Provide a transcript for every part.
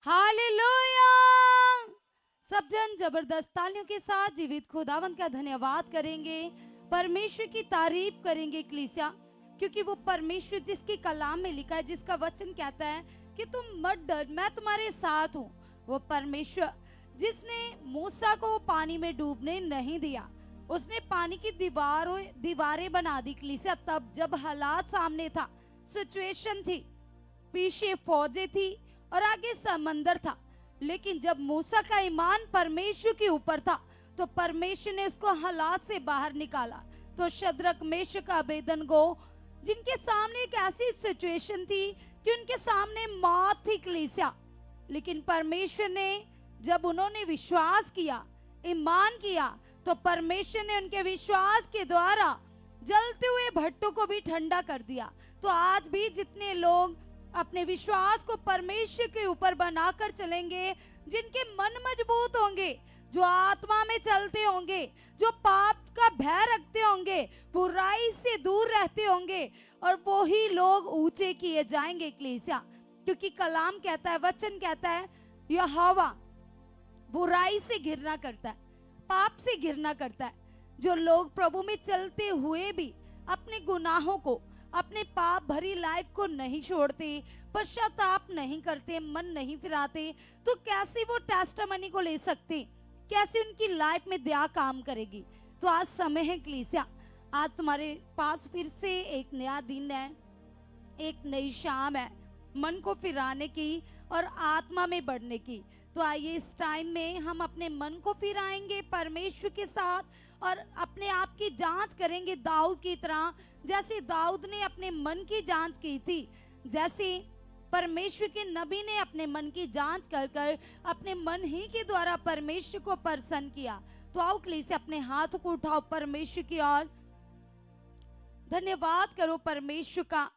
Hallelujah. सब जन जबरदस्त तालियों के साथ जीवित खुदावंत का धन्यवाद करेंगे, परमेश्वर की तारीफ करेंगे कलीसिया, क्योंकि वो परमेश्वर जिसकी कलाम में लिखा है, जिसका वचन कहता है कि तुम मत डर, मैं तुम्हारे साथ हूँ। वो परमेश्वर जिसने मूसा को पानी में डूबने नहीं दिया, उसने पानी की दीवारें बना दी कलीसिया। तब जब हालात सामने था, सिचुएशन थी, पीछे फौजें थी और आगे समंदर था, लेकिन जब मूसा का ईमान परमेश्वर के ऊपर था तो परमेश्वर ने उसको हालात से बाहर निकाला। तो शद्रक, मेशक, अबेदनगो, जिनके सामने एक ऐसी सिचुएशन थी कि उनके सामने मौत थी कलीसिया, लेकिन परमेश्वर ने जब उन्होंने विश्वास किया, ईमान किया, तो परमेश्वर ने उनके विश्वास के द्वारा जलते हुए भट्टों को भी ठंडा कर दिया। तो आज भी जितने लोग अपने विश्वास को परमेश्वर के ऊपर बनाकर चलेंगे, जिनके मन मजबूत होंगे, जो आत्मा में चलते होंगे, जो पाप का भय रखते होंगे, बुराई से दूर रहते होंगे, और वो ही लोग ऊंचे किए जाएंगे कलीसिया। क्योंकि कलाम कहता है, वचन कहता है, यहोवा बुराई से घृणा करता है, पाप से घृणा करता है। जो लोग प्रभु में चलते हुए भी अपने गुनाहों को, अपने पाप भरी लाइफ को नहीं छोड़ते, पश्चाताप नहीं करते, मन नहीं फिराते, तो कैसे वो टेस्टिमनी को ले सकते, कैसे उनकी लाइफ में दया काम करेगी। तो आज समय है कलीसिया, आज तुम्हारे पास फिर से एक नया दिन है, एक नई शाम है मन को फिराने की और आत्मा में बढ़ने की। तो आइए इस टाइम में हम अपने मन को फिराएंगे परमेश्वर के साथ और अपने आप की जांच करेंगे दाऊद की तरह। जैसे दाऊद ने अपने मन की जांच की थी, जैसे परमेश्वर के नबी ने अपने मन की जांच कर कर अपने मन ही के द्वारा परमेश्वर को प्रसन्न किया। तो आओ कलीसिया, अपने हाथ को उठाओ परमेश्वर की ओर, धन्यवाद करो परमेश्वर का,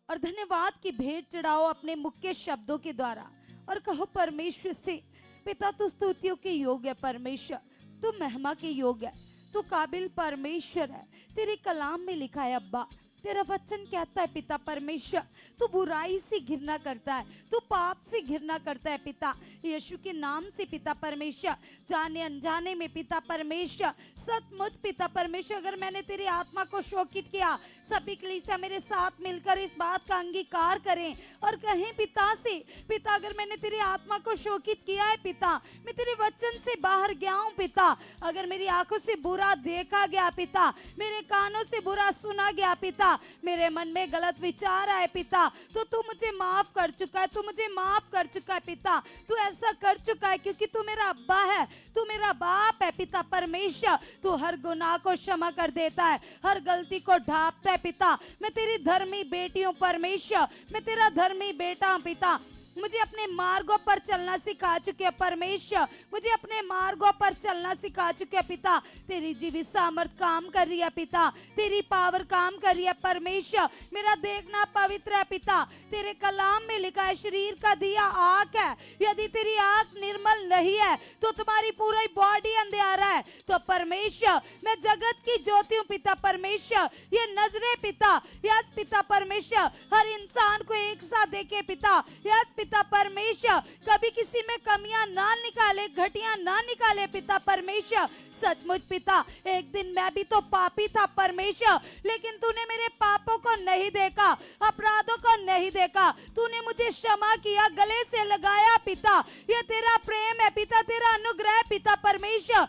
और धन्यवाद की भेंट चढ़ाओ अपने मुख के शब्दों के द्वारा, और कहो परमेश्वर से, पिता तू स्तुतियों के योग्य है, परमेश्वर तू महिमा के योग्य है, तू काबिल परमेश्वर है। तेरे कलाम में लिखा है अब्बा, तेरा वचन कहता है पिता परमेश्वर, तू बुराई से घृणा करता है, तू पाप से घृणा करता है पिता। यीशु के नाम से पिता परमेश्वर, जाने अनजाने में पिता परमेश्वर, सचमुच पिता परमेश्वर, अगर मैंने तेरी आत्मा को शोकित किया, सभी कलीसिया मेरे साथ मिलकर इस बात का अंगीकार करें और कहें पिता से, पिता अगर मैंने तेरी आत्मा को शोकित किया है पिता, मैं तेरे वचन से बाहर गया हूँ पिता, अगर मेरी आंखों से बुरा देखा गया पिता, मेरे कानों से बुरा सुना गया पिता, मेरे मन में गलत विचार आए पिता, तो तू मुझे माफ कर चुका है, तू मुझे माफ कर चुका है पिता, तू ऐसा कर चुका है क्योंकि तू मेरा अब्बा है, तू मेरा बाप है पिता परमेश्वर। तू हर गुनाह को क्षमा कर देता है, हर गलती को ढांपता है पिता। मैं तेरी धर्मी बेटी हूँ परमेश्वर, मैं तेरा धर्मी बेटा हूँ पिता। मुझे अपने मार्गों पर चलना सिखा चुके हैं परमेश्वर, मुझे अपने मार्गों पर चलना सिखा चुके हैं पिता। तेरी जीवित सामर्थ काम कर रही है पिता, तेरी पावर काम कर रही है परमेश्वर। मेरा देखना पवित्र है पिता, तेरे कलाम में लिखा है शरीर का दिया आँख है, यदि तेरी आँख निर्मल नहीं है तो तुम्हारी पूरी बॉडी अंधेरा है। तो परमेश्वर, मैं जगत की ज्योति हूँ पिता परमेश्वर, ये नजरे पिता, यस पिता परमेश्वर, हर इंसान को एक साथ देखे पिता, यस पिता परमेश्वर, कभी किसी में कमियां ना निकाले, घटिया ना निकाले पिता परमेश्वर। सचमुच पिता, एक दिन मैं भी तो पापी था परमेश्वर, लेकिन तूने मेरे पापों को नहीं देखा, अपराधों को नहीं देखा, तूने मुझे क्षमा किया, गले से लगाया पिता। ये तेरा प्रेम है पिता, तेरा अनुग्रह है पिता परमेश्वर,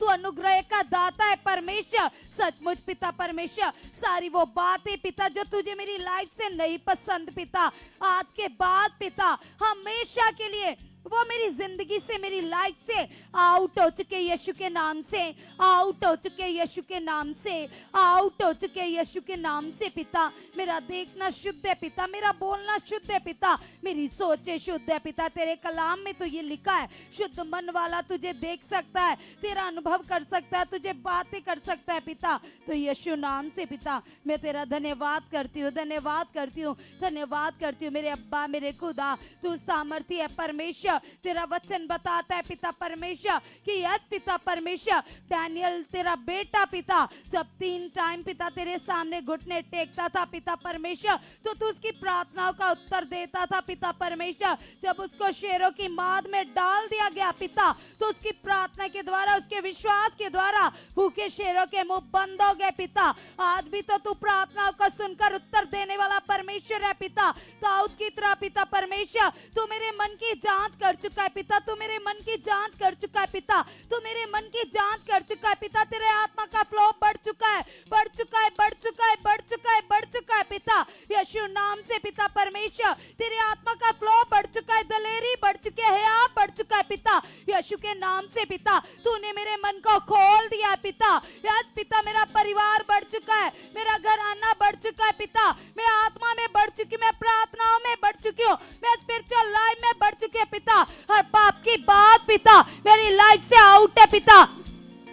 तू अनुग्रह का दाता है परमेश्वर। सचमुच पिता परमेश्वर, सारी वो बातें पिता जो तुझे मेरी लाइफ से नहीं पसंद पिता, आज के बाद पिता हमेशा के लिए वो मेरी जिंदगी से, मेरी लाइफ से आउट हो चुके यीशु के नाम से, आउट हो चुके यीशु के नाम से, आउट हो चुके यीशु के नाम से पिता। मेरा देखना शुद्ध है पिता, मेरा बोलना शुद्ध है पिता, मेरी सोचें शुद्ध है पिता। तेरे कलाम में तो ये लिखा है, शुद्ध मन वाला तुझे देख सकता है, तेरा अनुभव कर सकता है, तुझे बातें कर सकता है पिता। तो यीशु नाम से पिता मैं तेरा धन्यवाद करती हूँ, धन्यवाद करती हूँ, धन्यवाद करती हूँ मेरे अब्बा, मेरे खुदा, तू सामर्थी है परमेश्वर। परमेश्वर, तेरा वचन बताता है पिता परमेश्वर कि यस पिता परमेश्वर, डैनियल तेरा बेटा पिता जब 3 टाइम पिता तेरे सामने घुटने टेकता था पिता परमेश्वर, तो तू उसकी प्रार्थनाओं का उत्तर देता था पिता परमेश्वर। जब उसको शेरों की माद में डाल दिया गया पिता, तो उसकी प्रार्थना के द्वारा, उसके विश्वास के द्वारा भूखे शेरों के मुंह बंद हो गए पिता। आज भी तो तू प्रार्थनाओं को सुनकर उत्तर देने वाला परमेश्वर है पिता। दाऊद की तरह पिता परमेश्वर, तू मेरे मन की जांच कर चुका है पिता, तू मेरे मन की जांच कर चुका है पिता, तू मेरे मन की जांच कर चुका है पिता। तेरे आत्मा का फ्लो बढ़ चुका है, बढ़ चुका है, बढ़ चुका है, बढ़ चुका है, बढ़ चुका है पिता। यीशु नाम से पिता परमेश्वर, तेरे आत्मा का फ्लो बढ़ चुका है, दलेरी बढ़ चुकी है, हया बढ़ चुका है पिता। यीशु के नाम से पिता, तूने मेरे मन को खोल दिया है पिता। यस पिता, मेरा परिवार बढ़ चुका है, मेरा घर आना बढ़ चुका है पिता, मैं आत्मा में बढ़ चुकी, मैं प्रार्थनाओं में बढ़ चुकी हूँ, मैं स्पिरिचुअल लाइफ में बढ़ चुकी है पिता। हर पाप की बात पिता मेरी लाइफ से आउट है पिता।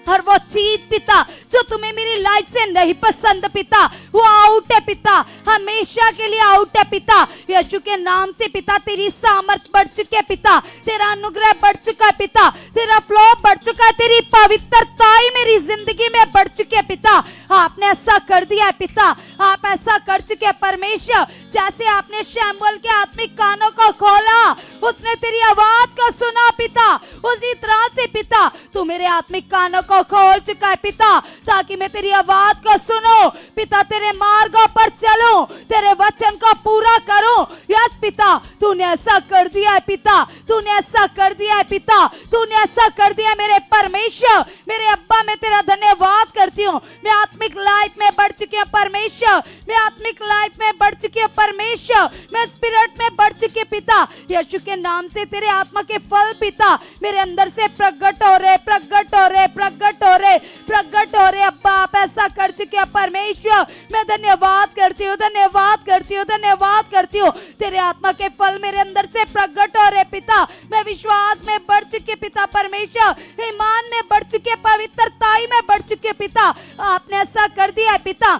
हर वो चीज पिता जो तुम्हें मेरी लाइफ से नहीं पसंद पिता, वो आउट है पिता, हमेशा के लिए आउट है पिता। यीशु के नाम से पिता, तेरी सामर्थ बढ़ चुकी है पिता, तेरा अनुग्रह बढ़ चुका है पिता, तेरा फ्लो बढ़ चुका है, तेरी पवित्रता ही मेरी जिंदगी में बढ़ चुकी है पिता। आपने ऐसा कर दिया है पिता, आप ऐसा कर चुके हैं परमेश्वर। जैसे आपने शैमुएल के आत्मिक कानों को खोला, उसने तेरी आवाज को सुना पिता, उसी तरह से पिता तू मेरे आत्मिक कानों को खोल चुका है पिता, ताकि मैं तेरी आवाज को सुनूं पिता, तेरे मार्गों पर चलूं, तेरे वचन को पूरा करूं। यस पिता, तूने ऐसा कर दिया है पिता, तूने ऐसा कर दिया है पिता, तूने ऐसा कर दिया मेरे परमेश्वर, मेरे अब्बा। मैं तेरा धन्यवाद करती हूँ। मैं आत्मिक लाइफ में बढ़ चुकी हूँ परमेश्वर, मैं आत्मिक लाइफ में बढ़ चुकी हूँ परमेश्वर, मैं स्पिरिट में बढ़ चुकी हूँ पिता। यीशु के नाम से तेरे आत्मा के फल पिता मेरे अंदर से प्रकट हो रहे, प्रकट हो रहे, प्रकट हो रहे, प्रकट हो रहे। अब्बा, आप ऐसा कर चुके हैं परमेश्वर। मैं धन्यवाद करती हूँ, धन्यवाद करती हूँ, धन्यवाद करती हूँ। तेरे आत्मा के फल मेरे अंदर से प्रकट हो रहे पिता। मैं विश्वास में बढ़ चुकी पिता परमेश्वर, ईमान में बढ़ चुके, पवित्रताई में बढ़ चुके पिता। आपने ऐसा कर दिया है पिता।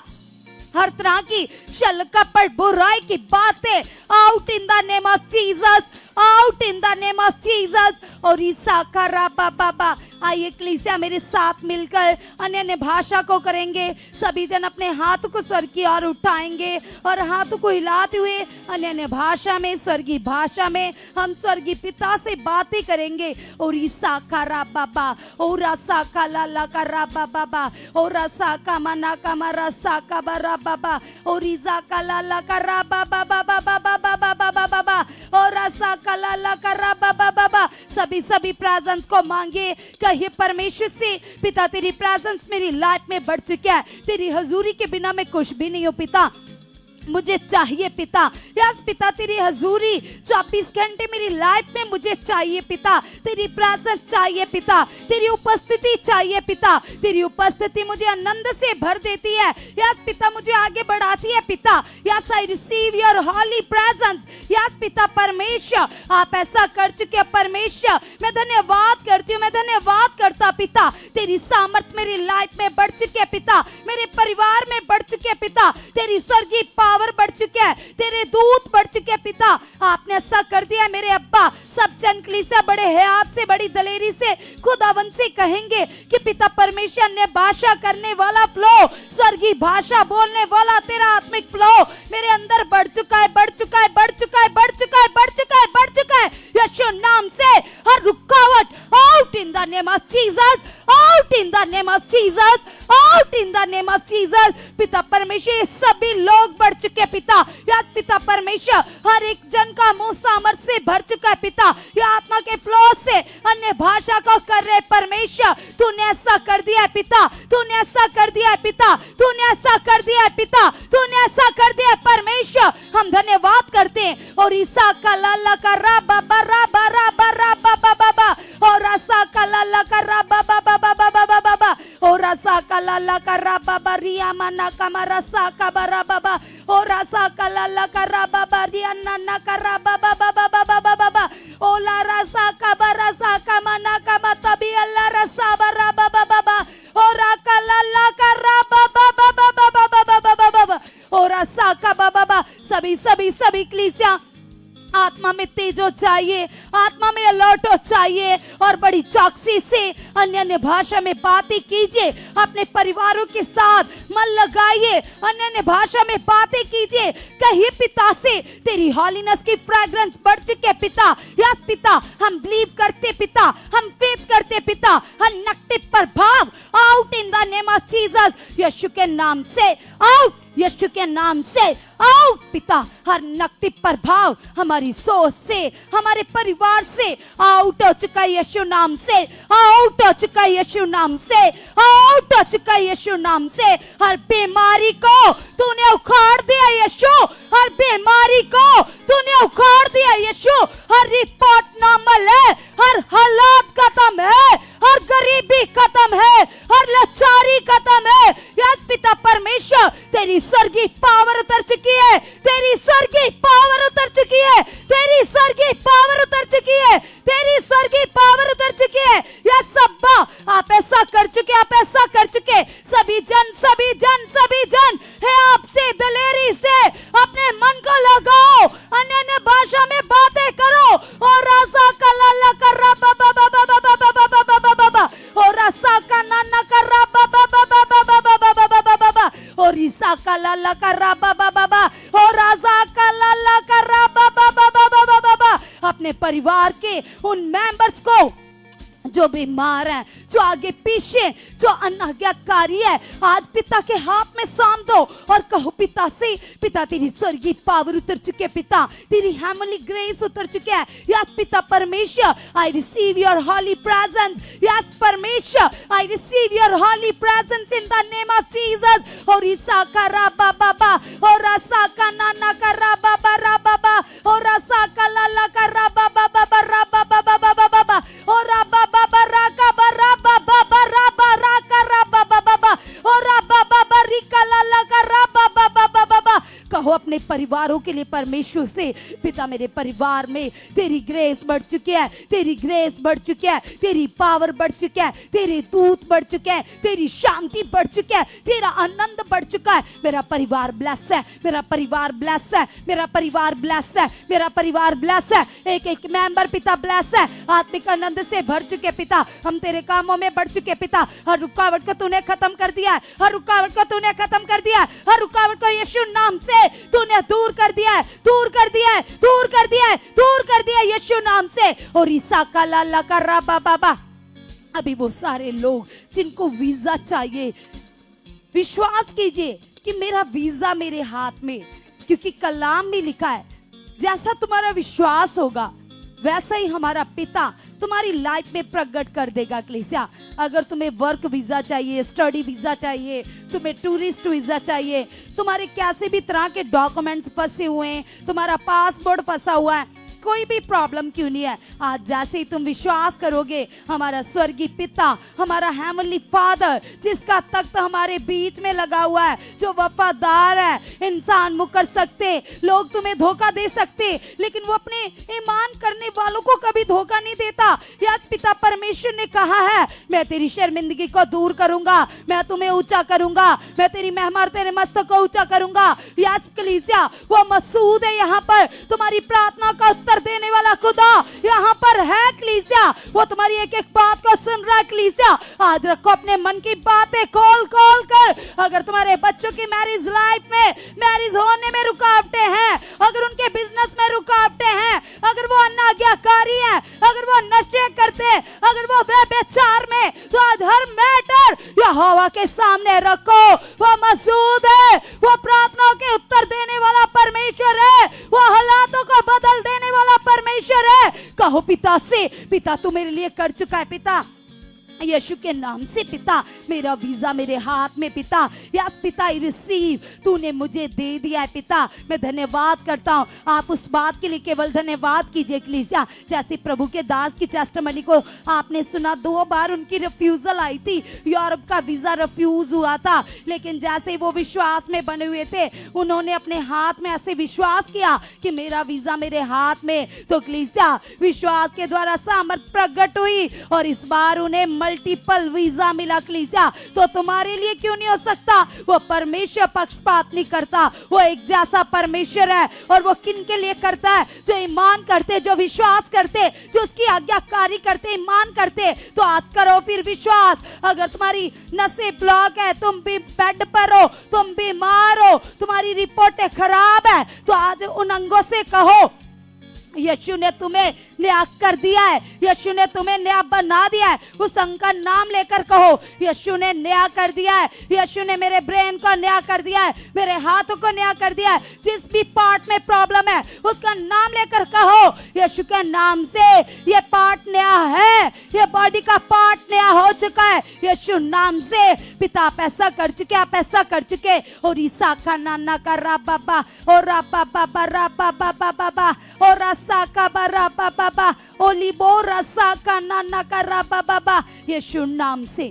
हर तरह की छल कपट बुराई की बातें out in the name of Jesus, out in the name of Jesus. और ईसा का राबा बाबा, आइए कलीसिया मेरे साथ मिलकर अन्य अन्य भाषा को करेंगे। सभी जन अपने हाथ को स्वर्ग की ओर उठाएंगे और हाथ को हिलाते हुए अन्य अन्य भाषा में, स्वर्गीय भाषा में हम स्वर्गीय पिता से बातें करेंगे। और ईसा का राबा, और रसा का लाला का राबा बाबा, और रसा का मना का मरसा का बरा बाबा, और ईसा का लाला का राबा बाबा बाबा बाबा बाबा बाबा, और रसा का लाला का राबा बाबा। सभी प्रेजेंस को मांगे, कहिए परमेश्वर से, पिता तेरी प्रेजेंस मेरी लाइफ में बढ़ चुका है, तेरी हजूरी के बिना मैं कुछ भी नहीं हूँ पिता, मुझे चाहिए पिता। यस पिता, तेरी हजूरी 24 घंटे मेरी लाइफ में मुझे चाहिए पिता, तेरी प्रेजेंस चाहिए पिता, तेरी उपस्थिति चाहिए पिता। तेरी उपस्थिति मुझे आनंद से भर देती है। यस पिता, मुझे आगे बढ़ाती है पिता। Yes, I receive your holy presence. Yes पिता परमेश्वर, आप ऐसा कर चुके हैं परमेश्वर। मैं धन्यवाद करती हूँ, मैं धन्यवाद करता पिता। तेरी सामर्थ मेरी लाइफ में बढ़ चुकी है पिता, मेरे परिवार में बढ़ चुकी है पिता। तेरी स्वर्गीय पावर बढ़ चुके हैं, तेरे दूत बढ़ चुके हैं पिता। आपने ऐसा कर दिया मेरे अब्बा। सब जन कलीसिया बड़े हयात से, बड़ी दलेरी से खुदावंद से कहेंगे कि पिता परमेश्वर ने भाषा करने वाला फ्लो, स्वर्गीय भाषा बोलने वाला तेरा आत्मिक फ्लो मेरे अंदर बढ़ चुका है, बढ़ चुका है, बढ़ चुका है, बढ़ चुका है, बढ़ चुका है, बढ़ चुका है। यीशु नाम से हर रुकावट out in the name of Jesus, out in the name of Jesus, out in the name of Jesus. पिता परमेश्वर, सभी लोग बढ़ चुके पिता। या पिता परमेश्वर, हर एक जन का मुंह सामर्थ से भर चुका है पिता। या आत्मा के फ्लो से अन्य भाषा को कर रहे परमेश्वर, तूने ऐसा कर दिया है पिता, तूने ऐसा कर दिया है पिता, तूने ऐसा कर दिया है पिता, तूने ऐसा कर दिया है परमेश्वर। हम धन्यवाद करते हैं। और ईसा का लाला का रा बाबा रा बारा बारा बाबा बाबा, और रसा का लाला का रा बाबा बाबा बाबा बाबा, और रसा का लाला का रा बाबा रिया मना का रसा का बरा बाबा, और रसा का लाला का रा बाबा रिया नन्ना का रा बाबा बाबा बाबा बाबा, ओला रसा का बरसा का मना का मतबी अल्लाह रसा बरा बाबा बाबा, और का लाला का रा बाबा बाबा बाबा बाबा बाबा, और रसा का बाबा बाबा। सभी कलीसिया आत्मा में तेज तेज हो चाहिए, आत्मा में अलर्ट हो चाहिए और बड़ी चौकसी से अन्य अन्य भाषा में बातें कीजिए। अपने परिवारों के साथ मन लगाइए, अन्य अन्य भाषा में बातें कीजिए। कहिए पिता से तेरी हॉलीनेस की फ्रेग्रेंस बढ़ चुकी है पिता। यस पिता, हम बिलीव करते पिता, हम फेथ करते पिता। हर नेगेटिव प्रभाव out in the name of Jesus, Yeshu के नाम से आउट, यीशु के नाम से आउट पिता। हर नेगेटिव प्रभाव हमारी सोच से, हमारे परिवार से आउट हो चुका है यीशु नाम से, आउट हो चुका है यीशु नाम से, आउट हो चुका है यीशु नाम से। हर बीमारी को तूने उखाड़ दिया यीशु, हर बीमारी को तूने उखाड़ दिया यीशु। हर रिपोर्ट नॉर्मल है, हर हालात खत्म है, हर गरीबी खत्म है, हर लाचारी खत्म है। यस पिता परमेश्वर, तेरी स्वर्गीय पावर उतर चुकी है, तेरी स्वर्गीय पावर उतर चुकी है, तेरी स्वर्गीय पावर उतर चुकी है, तेरी स्वर्गीय पावर उतर चुकी है। यस अब्बा, आप ऐसा कर चुके, आप ऐसा कर चुके। सभी जन सभी जन सभी जन है आपसे दिलेरी से अपने मन को लगाओ, अन्य अन्य भाषा में बातें करो। और राजा का लाला कर रहा बाबा बाबा बाबा बाबा बाबा बाबा बाबा, और राजा का नाना कर रहा बाबा बाबा बाबा बाबा बाबा बाबा बाबा, और ईसा का लाला कर रहा बाबा बाबा, और राजा का लाला कर रहा बाबा बाबा बाबा बाबा। अपने परिवार के उन मेंबर्स को जो बीमार है, जो आगे पीछे, जो अनाज्ञाकारी है, आज पिता के हाथ में सौंप दो और कहो पिता से, पिता तेरी स्वर्गीय पावर उतर चुके, पिता तेरी हेवनली ग्रेस उतर चुके है। यस पिता परमेश्वर, I receive your holy presence. Yes परमेश्वर, I receive your holy presence in the name of Jesus. और ईसा का राबा बाबा, और रसा का नाना का राबा बाबा, और रसा का लाला का राबा बाबा राबा बाबा बाबा, और राबा बाबा राका बाबा बाबा राबा राका राबा बाबा, और राबा बाबा रिका लाला का राबा बाबा बाबा। कहो अपने परिवारों के लिए परमेश्वर से, पिता मेरे परिवार में तेरी ग्रेस बढ़ चुकी है, तेरी ग्रेस बढ़ चुकी है, तेरी पावर बढ़ चुकी है, तेरे दूत बढ़ चुके हैं, तेरी शांति बढ़ चुकी है, तेरा आनंद बढ़ चुका है। मेरा परिवार ब्लेस है, मेरा परिवार ब्लेस है, मेरा परिवार ब्लेस है, मेरा परिवार ब्लेस है। एक एक मेंबर पिता ब्लेस है, आत्मिक आनंद से भर चुके पिता। हम तेरे कामों में बढ़ चुके पिता। हर रुकावट को तूने खत्म कर दिया है, हर रुकावट को तूने खत्म कर दिया है, हर रुकावट को यीशु नाम से तूने दूर कर दिया है, दूर कर दिया है, दूर कर दिया है, दूर कर दिया यीशु नाम से। और ईसा का लाला का राबा बाबा, अभी वो सारे लोग जिनको वीजा चाहिए, विश्वास कीजिए कि मेरा वीजा मेरे हाथ में, क्योंकि कलाम में लिखा है जैसा तुम्हारा विश्वास होगा वैसा ही हमारा पिता तुम्हारी लाइफ में प्रकट कर देगा। कलीसिया, अगर तुम्हें वर्क वीजा चाहिए, स्टडी वीजा चाहिए, तुम्हें टूरिस्ट वीजा चाहिए, तुम्हारे कैसे भी तरह के डॉक्यूमेंट्स फंसे हुए हैं, तुम्हारा पासपोर्ट फंसा हुआ है, कोई भी प्रॉब्लम क्यों नहीं है, आज जैसे ही तुम विश्वास करोगे, हमारा स्वर्गीय पिता, हमारा हेवनली फादर, जिसका तख्त हमारे बीच में लगा हुआ है, जो वफादार है, इंसान मुकर सकते, लोग तुम्हें धोखा दे सकते, लेकिन वो अपने ईमान करने वालों को कभी धोखा नहीं देता। याद पिता परमेश्वर ने कहा है, मैं तेरी शर्मिंदगी को दूर करूंगा, मैं तुम्हें ऊंचा करूंगा, मैं तेरी महिमा, तेरे मस्तक को ऊंचा करूंगा। याद कलीसिया, वो मसूद है यहाँ पर, तुम्हारी प्रार्थना का उत्तर देने वाला खुदा यहाँ पर है। कलीसिया, वो तुम्हारी एक एक बात को सुन रहा है। कलीसिया, आज रखो अपने मन की बातें खोल खोल कर। अगर तुम्हारे बच्चों की मैरिज लाइफ में, मैरिज होने में रुकावटें हैं, अगर उनके बिजनेस में रुकावटें हैं, अगर वो अनाज्ञाकारी है, अगर वो नशे करते हैं, अगर वो व्यभिचार में, तो आज हर मैटर यहोवा के सामने रखो। वो मौजूद है, वो प्रार्थनाओं के उत्तर देने वाला परमेश्वर है, वो हालातों को बदल देने वाला परमेश्वर है। कहो पिता से, पिता तू मेरे लिए कर चुका है पिता, यीशु के नाम से पिता, मेरा वीजा मेरे हाथ में पिता। या पिता रिसीव, तूने मुझे दे दिया है पिता, मैं धन्यवाद करता हूँ। आप उस बात के लिए केवल धन्यवाद कीजिए। कलीसिया, जैसे प्रभु के दास की टेस्टिमनी को आपने सुना, 2 बार उनकी रिफ्यूजल आई थी, यूरोप का वीजा रिफ्यूज हुआ था, लेकिन जैसे वो विश्वास में बने हुए थे, उन्होंने अपने हाथ में ऐसे विश्वास किया कि मेरा वीजा मेरे हाथ में। तो कलीसिया, विश्वास के द्वारा सामर्थ प्रकट हुई और इस बार उन्हें मल्टीपल वीजा मिला कलीसिया, तो तुम्हारे लिए क्यों नहीं हो सकता? वो परमेश्वर पक्षपात नहीं करता, वो एक जैसा परमेश्वर है। और वो किन के लिए करता है? जो ईमान करते, जो विश्वास करते, जो उसकी आज्ञाकारी करते, ईमान करते। तो आज करो फिर विश्वास। अगर तुम्हारी नसें ब्लॉक है, तुम भी बेड पर हो, तुम बीमार हो, तुम्हारी रिपोर्टें खराब है, तो आज उन अंगों से कहो यीशु ने तुम्हें नया कर दिया है, यीशु ने तुम्हें नया बना दिया है। उस अंग का नाम लेकर कहो यीशु ने नया कर दिया है, यीशु ने मेरे ब्रेन को नया कर दिया है, मेरे हाथों को नया कर दिया है। जिस भी पार्ट में प्रॉब्लम है उसका नाम लेकर कहो यीशु के नाम से ये पार्ट नया है, ये बॉडी का पार्ट नया हो चुका है यीशु नाम से। पिता आप ऐसा कर चुके, आप ऐसा कर चुके। और ईसा का नाना का रा बाबा और रा बाबा रा बाबा बाबा और रसा का बरा बाबा ओलिबो रसा का नाना का रा बाबा यीशु नाम से।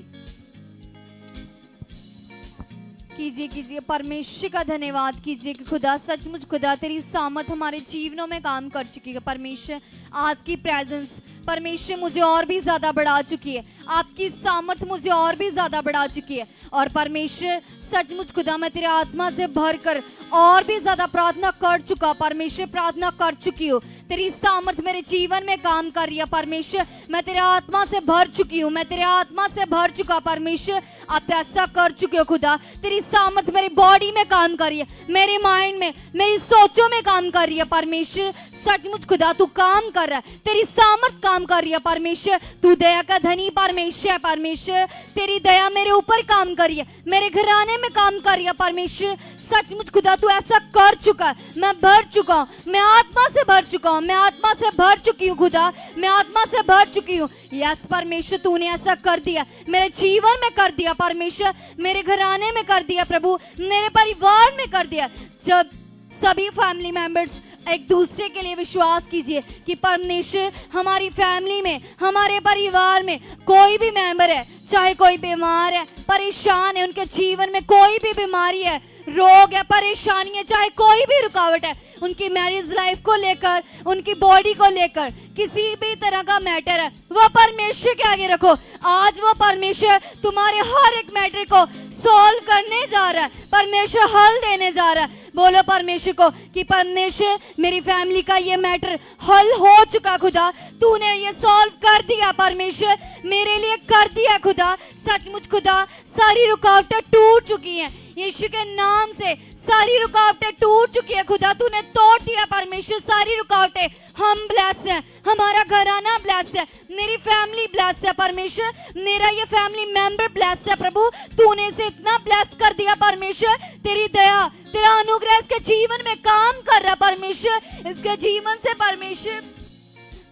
कीजिए कीजिए, परमेश्वर का धन्यवाद कीजिए कि खुदा सचमुच खुदा तेरी सामर्थ हमारे जीवनों में काम कर चुकी है। परमेश्वर आज की प्रेजेंस परमेश्वर मुझे और भी ज्यादा बढ़ा चुकी है, आपकी सामर्थ मुझे और भी ज्यादा बढ़ा चुकी है। और परमेश्वर सचमुच खुदा मैं तेरे आत्मा से भरकर और भी ज्यादा प्रार्थना कर चुका, परमेश्वर प्रार्थना कर चुकी हूँ। तेरी सामर्थ मेरे जीवन में काम कर रही है परमेश्वर, मैं तेरे आत्मा से भर चुकी हूँ, मैं तेरे आत्मा से भर चुका परमेश्वर। आप ऐसा कर चुके हो खुदा, तेरी सामर्थ मेरी बॉडी में काम कर रही है, मेरे माइंड में, मेरी सोचों में काम कर रही है परमेश्वर। सचमुच खुदा तू काम कर रहा है, तेरी सामर्थ काम कर रही है परमेश्वर। तू दया का धनी परमेश्वर है परमेश्वर, तेरी दया मेरे ऊपर काम कर रही है, मेरे घराने में काम कर रही है परमेश्वर। सचमुच खुदा तू ऐसा कर चुका है, मैं भर चुका हूँ, मैं आत्मा से भर चुका हूँ, मैं आत्मा से भर चुकी हूँ खुदा, मैं आत्मा से भर चुकी हूँ। यस परमेश्वर तूने ऐसा कर दिया, मेरे जीवन में कर दिया परमेश्वर, मेरे घराने में कर दिया प्रभु, मेरे परिवार में कर दिया। जब सभी फैमिली मेंबर्स एक दूसरे के लिए विश्वास कीजिए कि परमेश्वर हमारी फैमिली में, हमारे परिवार में कोई भी मेंबर है, चाहे कोई बीमार है, परेशान है, उनके जीवन में कोई भी बीमारी है, रोग है, परेशानी है, चाहे कोई भी रुकावट है, उनकी मैरिज लाइफ को लेकर, उनकी बॉडी को लेकर किसी भी तरह का मैटर है, वो परमेश्वर के आगे रखो। आज वो परमेश्वर तुम्हारे हर एक मैटर को सॉल्व करने जा रहा है, परमेश्वर हल देने जा रहा है। बोलो परमेश्वर को कि परमेश्वर मेरी फैमिली का ये मैटर हल हो चुका खुदा, तूने ये सॉल्व कर दिया परमेश्वर, मेरे लिए कर दिया खुदा। सचमुच खुदा सारी रुकावटें टूट चुकी हैं, यीशु के नाम से सारी रुकावटें टूट चुकी है खुदा, तूने तोड़ दिया परमेश्वर सारी रुकावटें। हम ब्लेस हैं, हमारा घराना ब्लेस है, मेरी फैमिली ब्लेस है परमेश्वर, मेरा ये फैमिली मेंबर ब्लेस है प्रभु, तूने इसे इतना ब्लेस कर दिया परमेश्वर। तेरी दया, तेरा अनुग्रह इसके जीवन में काम कर रहा परमेश्वर, इसके जीवन से परमेश्वर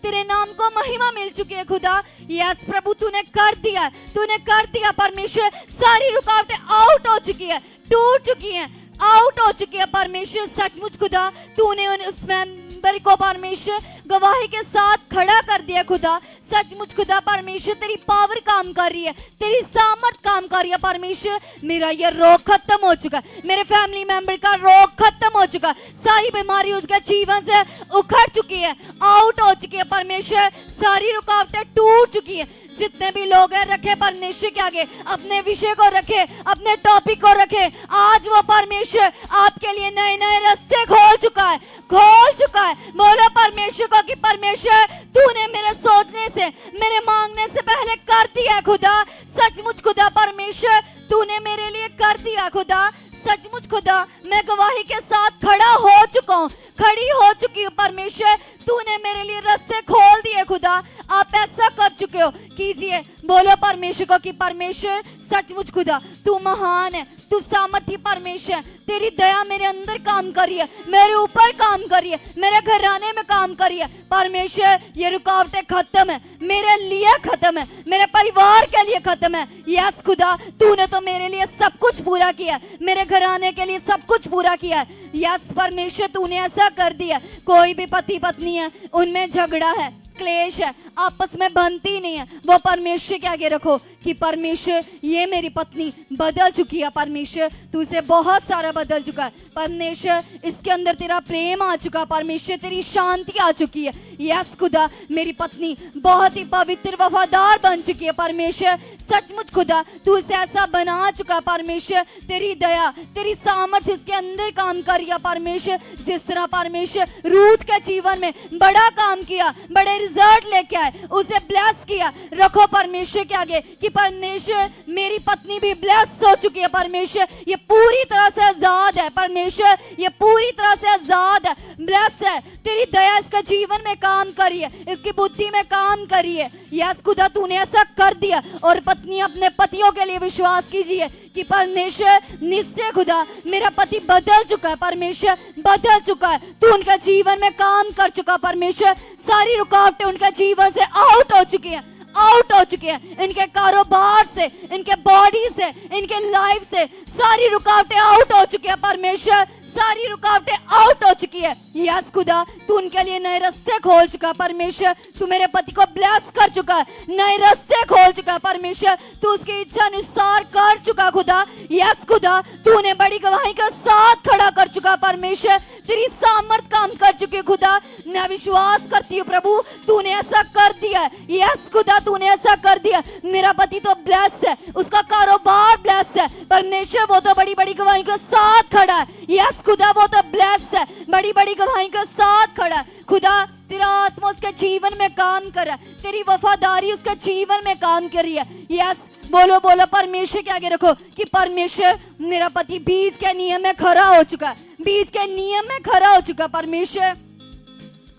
तेरे नाम को महिमा मिल चुकी है खुदा। यस प्रभु तूने कर दिया, तूने कर दिया परमेश्वर, सारी रुकावटें आउट हो चुकी है, टूट चुकी हैं, आउट हो चुकी है परमेश्वर। सचमुच खुदा तूने उस मेंबर को परमेश्वर गवाही के साथ खड़ा कर दिया खुदा। सचमुच खुदा परमेश्वर तेरी पावर काम कर रही है, तेरी सामर्थ काम कर रही है परमेश्वर। मेरा ये रोग खत्म हो चुका है, मेरे फैमिली मेंबर का रोग खत्म हो चुका है, सारी बीमारी उसके जीवन से उखड़ चुकी है, आउट हो चुकी है परमेश्वर, सारी रुकावटें टूट चुकी है। जितने भी लोग हैं रखे परमेश्वर के आगे, अपने विषय को रखे, अपने टॉपिक को रखे। आज वो परमेश्वर आपके लिए नए नए रास्ते खोल चुका है, खोल चुका है। बोलो परमेश्वर को कि परमेश्वर तूने मेरे सोचने से, मेरे मांगने से पहले कर दिया खुदा। सचमुच खुदा परमेश्वर तूने मेरे लिए कर दिया खुदा। सचमुच खुदा मैं गवाही के साथ खड़ा हो चुका हूँ, खड़ी हो चुकी हूँ परमेश्वर, तूने मेरे लिए रास्ते खोल दिए खुदा। आप ऐसा कर चुके हो, कीजिए। बोलो परमेश्वर को कि परमेश्वर सचमुच खुदा तू महान है, तू सामर्थी परमेश्वर, तेरी दया मेरे अंदर काम कर रही है, मेरे ऊपर काम कर रही है, मेरे घराने में काम कर रही है परमेश्वर। ये रुकावटें खत्म है, मेरे लिए खत्म है, मेरे परिवार के लिए खत्म है। यस खुदा तूने तो मेरे लिए सब कुछ पूरा किया, मेरे घराने के लिए सब कुछ पूरा किया। यस परमेश्वर तूने ऐसा कर दिया। कोई भी पति पत्नी है उनमें झगड़ा है, क्लेश है, आपस में बनती नहीं है, वो परमेश्वर के आगे रखो कि परमेश्वर ये मेरी पत्नी बदल चुकी है, परमेश्वर तू इसे बहुत सारा बदल चुका है, परमेश्वर इसके अंदर तेरा प्रेम आ चुका है, परमेश्वर तेरी शांति आ चुकी है। यस खुदा, मेरी पत्नी बहुत ही पवित्र वफादार बन चुकी है, परमेश्वर सचमुच खुदा तू इसे ऐसा बना चुका है, परमेश्वर तेरी दया तेरी सामर्थ्य इसके अंदर काम कर रही है, परमेश्वर जिस तरह परमेश्वर रूथ के जीवन में बड़ा काम किया, बड़े रिजल्ट लेके आए, उसे ब्लेस किया, रखो परमेश्वर के आगे कि परमेश्वर मेरी पत्नी भी ब्लेस हो चुकी है, परमेश्वर ये पूरी तरह से आजाद है, परमेश्वर ये पूरी तरह से आजाद है, ब्लेस है, तेरी दया इसका जीवन में काम करी है, इसकी बुद्धि में काम करी है। यस खुदा तूने ऐसा कर दिया, और पत्नी अपने पतियों के लिए विश्वास कीजिए कि परमेश्वर निश्चय खुदा मेरा पति बदल चुका है, परमेश्वर बदल चुका है, तू उनका जीवन में काम कर चुका, परमेश्वर सारी रुकावटें उनका जीवन से आउट हो चुकी हैं, आउट हो चुके हैं, इनके कारोबार से, इनके बॉडी से, इनके लाइफ से सारी रुकावटें आउट हो चुकी है, परमेश्वर सारी रुकावटें आउट हो चुकी है। यस खुदा तू उनके लिए नए रास्ते खोल चुका, परमेश्वर तू मेरे पति को ब्लेस कर चुका है, नए रास्ते खोल चुका, परमेश्वर तू उसकी इच्छा अनुसार कर चुका खुदा। यस खुदा तूने बड़ी गवाही के साथ खड़ा कर चुका, परमेश्वर तेरी सामर्थ काम कर चुकी खुदा, मैं विश्वास करती हूँ प्रभु तूने ऐसा कर दिया है। यस खुदा तूने ऐसा कर दिया, मेरा पति तो ब्लेस है, उसका कारोबार ब्लेस है, परमेश्वर वो तो बड़ी बड़ी गवाही के साथ खड़ा है। यस खुदा वो तो ब्लेस है, बड़ी बड़ी गवाही के साथ खड़ा है। खुदा तेरा आत्मा उसके जीवन में काम कर रहा है, तेरी वफादारी उसके जीवन में काम कर रही है। यस बोलो बोलो परमेश्वर के आगे रखो कि परमेश्वर मेरा पति बीज के नियम में खड़ा हो चुका है, बीज के नियम में खड़ा हो चुका, परमेश्वर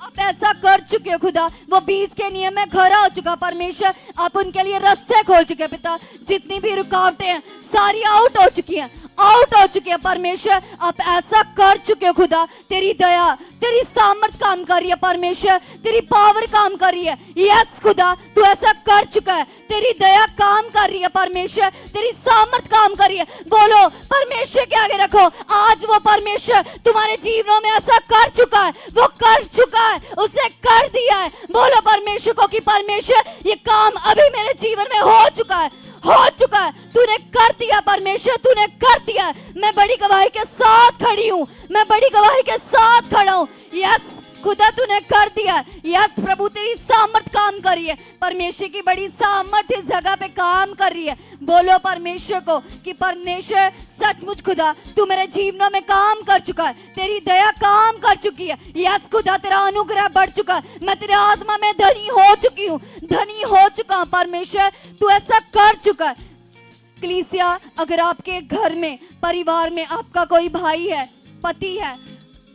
आप ऐसा कर चुके हो खुदा, वो बीज के नियम में खड़ा हो चुका, परमेश्वर आप उनके लिए रास्ते खोल चुके हैं पिता, जितनी भी रुकावटें हैं सारी आउट हो चुकी हैं, आउट हो चुकी है, परमेश्वर आप ऐसा कर चुके हो खुदा, तेरी दया तेरी सामर्थ काम कर रही है, परमेश्वर तेरी पावर काम कर रही है। यस खुदा तू ऐसा कर चुका है, तेरी दया काम कर रही है, परमेश्वर तेरी सामर्थ काम कर रही है। बोलो परमेश्वर के आगे रखो, आज वो परमेश्वर तुम्हारे जीवनों में ऐसा कर चुका है, वो कर चुका है, उसने कर दिया है। बोलो परमेश्वर को कि परमेश्वर ये काम अभी मेरे जीवन में हो चुका है, हो चुका है, तूने कर दिया परमेश्वर, तूने कर दिया। मैं बड़ी गवाही के साथ खड़ी हूँ, मैं बड़ी गवाही के साथ खड़ा हूँ। यस खुदा तूने कर दिया। यस प्रभु तेरी सामर्थ काम कर रही है, परमेश्वर की बड़ी सामर्थ इस जगह पे काम कर रही है। बोलो परमेश्वर को कि परमेश्वर सचमुच खुदा तू मेरे जीवनों में काम कर चुका है, तेरी दया काम कर चुकी है। यस खुदा तेरा अनुग्रह बढ़ चुका है, मैं तेरे आत्मा में धनी हो चुकी हूँ, धनी हो चुका हूँ, परमेश्वर तू ऐसा कर चुका है। कलीसिया अगर आपके घर में परिवार में आपका कोई भाई है, पति है,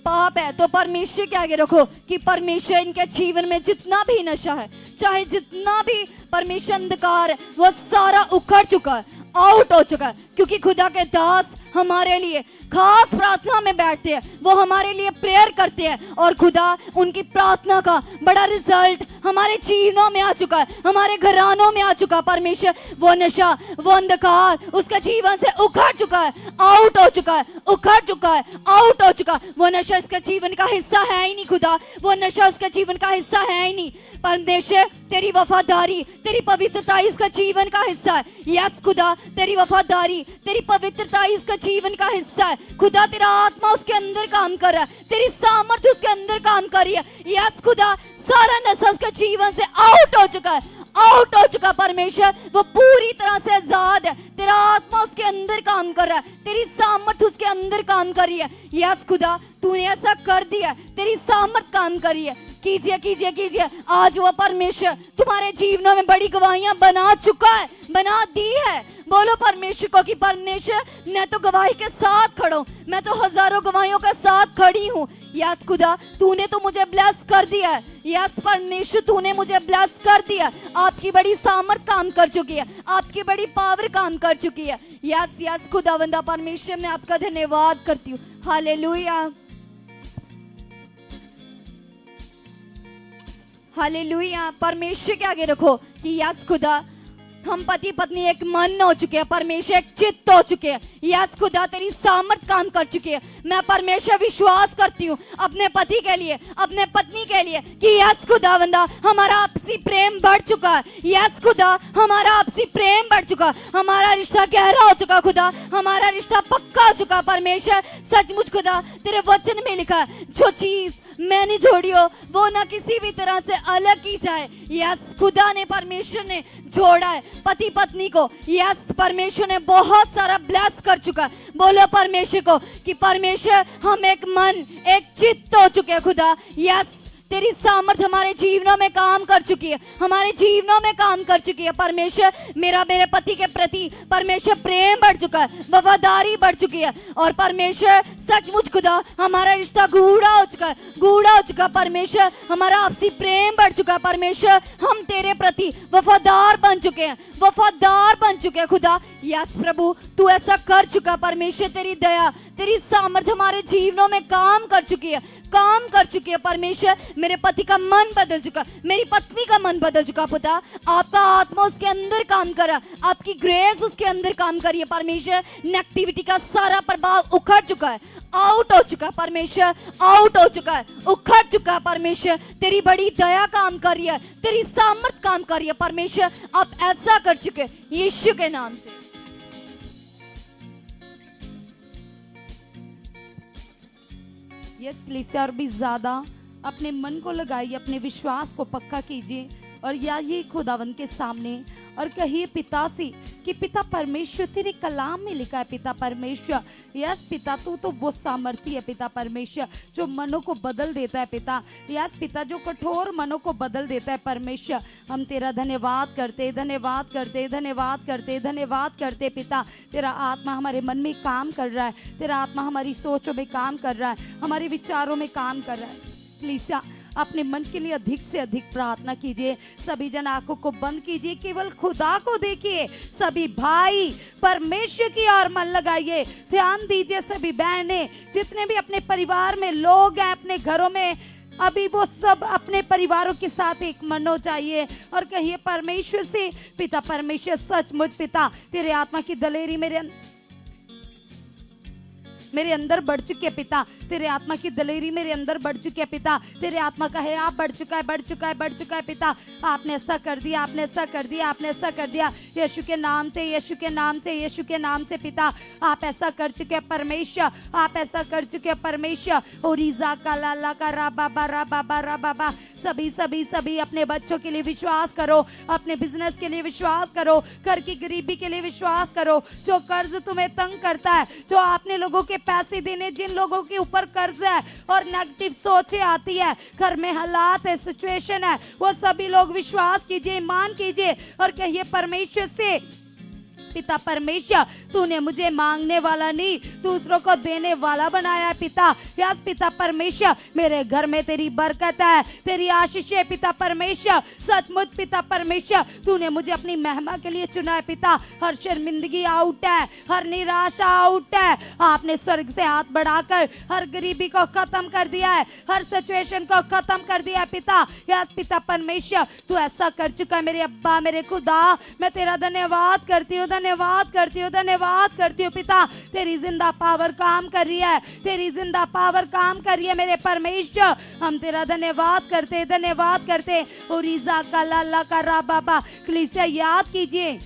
पाप है, तो परमेश्वर के आगे रखो कि परमेश्वर इनके जीवन में जितना भी नशा है, चाहे जितना भी परमेश्वर अंधकार है, वो सारा उखड़ चुका है, आउट हो चुका है, क्योंकि खुदा के दास हमारे लिए खास प्रार्थना में बैठते हैं, वो हमारे लिए प्रेयर करते हैं, और खुदा उनकी प्रार्थना का बड़ा रिजल्ट हमारे जीवनों में आ चुका है, हमारे घरानों में आ चुका है। परमेश्वर वो नशा वो अंधकार उसका जीवन से उखड़ चुका है, आउट हो चुका है, उखड़ चुका है, आउट हो चुका। वो नशा इसका जीवन का हिस्सा है ही नहीं खुदा, वो नशा उसका जीवन का हिस्सा है ही नहीं। परमेश्वर तेरी वफादारी तेरी पवित्रता इसका जीवन का हिस्सा है। यस खुदा तेरी वफादारी तेरी पवित्रता इसका जीवन का हिस्सा है। खुदा तेरा आत्मा उसके अंदर काम कर रहा है, तेरी सामर्थ्य उसके अंदर काम कर रही है। यस खुदा सारा नशा उसके जीवन से आउट हो चुका है, आउट हो चुका। परमेश्वर वो पूरी तरह से आजाद है, तेरा आत्मा उसके अंदर काम कर रहा है, तेरी सामर्थ्य उसके अंदर काम कर रही है। यस खुदा तूने ऐसा कर दिया, तेरी सामर्थ्य काम कर रही है। कीजिए कीजिए कीजिए, आज वो परमेश्वर तुम्हारे जीवनों में बड़ी गवाहियां बना चुका है, बना दी है। बोलो परमेश्वर को कि परमेश्वर मैं तो गवाही के साथ खड़ा हूं, मैं तो हजारों गवाहियों के साथ खड़ी हूं। यस खुदा तूने तो मुझे ब्लेस कर दिया है। यस परमेश्वर तूने मुझे ब्लेस कर दिया, आपकी बड़ी सामर्थ काम कर चुकी है, आपकी बड़ी पावर काम कर चुकी है। यस यस खुदावंदा परमेश्वर मैं आपका धन्यवाद करती हूँ। Hallelujah hallelujah. परमेश्वर के आगे रखो कि यस खुदा हम पति पत्नी एक मन हो चुके हैं परमेश्वर, एक चित्त हो चुके हैं। यस खुदा तेरी सामर्थ काम कर चुकी है। मैं परमेश्वर विश्वास करती हूँ अपने पति के लिए, अपने पत्नी के लिए कि यस खुदावंदा हमारा आपसी प्रेम बढ़ चुका है। यस खुदा हमारा आपसी प्रेम बढ़ चुका, हमारा रिश्ता गहरा हो चुका खुदा, हमारा रिश्ता पक्का हो चुका परमेश्वर। सचमुच खुदा तेरे वचन में लिखा है जो चीज मैंने जोड़ी हो वो ना किसी भी तरह से अलग की जाए। यस खुदा ने, परमेश्वर ने जोड़ा है पति पत्नी को। यस परमेश्वर ने बहुत सारा ब्लेस कर चुका है। बोलो परमेश्वर को कि परमेश्वर हम एक मन एक चित्त हो चुके हैं खुदा। यस तेरी सामर्थ हमारे जीवनों में काम कर चुकी है, हमारे जीवनों में काम कर चुकी है परमेश्वर। मेरे पति के प्रति परमेश्वर प्रेम बढ़ चुका है, वफादारी बढ़ चुकी है। और परमेश्वर सचमुच खुदा हमारा रिश्ता गूढ़ा हो चुका है, गूढ़ा हो चुका परमेश्वर। हमारा आपसी प्रेम बढ़ चुका परमेश्वर। हम तेरे प्रति वफादार बन चुके हैं, वफादार बन चुके हैं खुदा। यस प्रभु तू ऐसा कर चुका परमेश्वर। तेरी दया तेरी सामर्थ हमारे जीवनों में काम कर चुकी है, काम कर चुकी है परमेश्वर। मेरे पति का मन बदल चुका, मेरी पत्नी का मन बदल चुका खुदा। आपका आत्मा उसके अंदर काम कर रहा, आपकी ग्रेस उसके अंदर काम कर रही है परमेश्वर। नेगेटिविटी का सारा प्रभाव उखड़ चुका है, आउट हो चुका है परमेश्वर, आउट हो चुका है, उखड़ चुका है परमेश्वर। तेरी बड़ी दया काम कर रही है, तेरी सामर्थ काम कर रही है परमेश्वर। आप ऐसा कर चुके यीशु के नाम से। यस कलीसिया और भी ज्यादा अपने मन को लगाइए, अपने विश्वास को पक्का कीजिए और ये खुदावंद के सामने और कहिए पिता से कि पिता परमेश्वर तेरे कलाम में लिखा है पिता परमेश्वर। यस पिता तू तो वो सामर्थी है पिता परमेश्वर जो मनों को बदल देता है पिता। यस पिता जो कठोर मनों को बदल देता है परमेश्वर। हम तेरा धन्यवाद करते, धन्यवाद करते, धन्यवाद करते, धन्यवाद करते पिता। तेरा आत्मा हमारे मन में काम कर रहा है, तेरा आत्मा हमारी सोचों में काम कर रहा है, हमारे विचारों में काम कर रहा है। कलीसिया अपने मन के लिए अधिक से अधिक प्रार्थना कीजिए। सभी जन आंखों को बंद कीजिए, केवल खुदा को देखिए। सभी भाई परमेश्वर की ओर मन लगाइए, ध्यान दीजिए। सभी बहनें जितने भी अपने परिवार में लोग हैं, अपने घरों में अभी वो सब अपने परिवारों के साथ एक मन हो जाइए और कहिए परमेश्वर से पिता परमेश्वर सचमुच पिता तेरे आत्मा की दलेरी मेरे अंदर बढ़ चुकी है पिता। तेरे आत्मा की दलेरी मेरे अंदर बढ़ चुकी है पिता। तेरे आत्मा का है आप बढ़ चुका है, बढ़ चुका है, बढ़ चुका है पिता। आपने ऐसा कर दिया, आपने ऐसा कर दिया, आपने ऐसा कर दिया। यीशु के नाम से, यीशु के नाम से, यीशु के नाम से पिता आप ऐसा कर चुके हैं परमेश्वर, आप ऐसा कर चुके हैं परमेश्वर। ओरिजा का लाला का रा बाबा रा बाबा रा बाबा। सभी सभी सभी अपने बच्चों के लिए विश्वास करो, अपने बिजनेस के लिए विश्वास करो, घर की गरीबी के लिए विश्वास करो। जो कर्ज तुम्हें तंग करता है, जो आपने लोगों के पैसे देने, जिन लोगों के ऊपर कर्ज है और नेगेटिव सोचें आती है, घर में हालात है, सिचुएशन है, वो सभी लोग विश्वास कीजिए, ईमान कीजिए और कहिए परमेश्वर से पिता परमेश्वर तूने मुझे मांगने वाला नहीं दूसरों को देने वाला बनाया है पिता। यस पिता परमेश्वर मेरे घर में तेरी बरकत है, तेरी आशीष है पिता परमेश्वर। सचमुच पिता परमेश्वर तूने मुझे अपनी महिमा के लिए चुना है पिता। हर शर्मिंदगी आउट है, हर निराशा आउट है। आपने स्वर्ग से हाथ बढ़ाकर हर गरीबी को खत्म कर दिया है, हर सिचुएशन को खत्म कर दिया है पिता। यस पिता परमेश्वर तू ऐसा कर चुका है मेरे अब्बा, मेरे खुदा। मैं तेरा धन्यवाद करती हूँ, धन्यवाद करती हूँ, धन्यवाद करती हूँ पिता। तेरी जिंदा पावर काम कर रही है, तेरी जिंदा पावर काम कर रही है मेरे परमेश्वर। हम तेरा धन्यवाद करते, धन्यवाद करते। ओरिजा का लाला का रा बाबा। कलीसिया याद कीजिए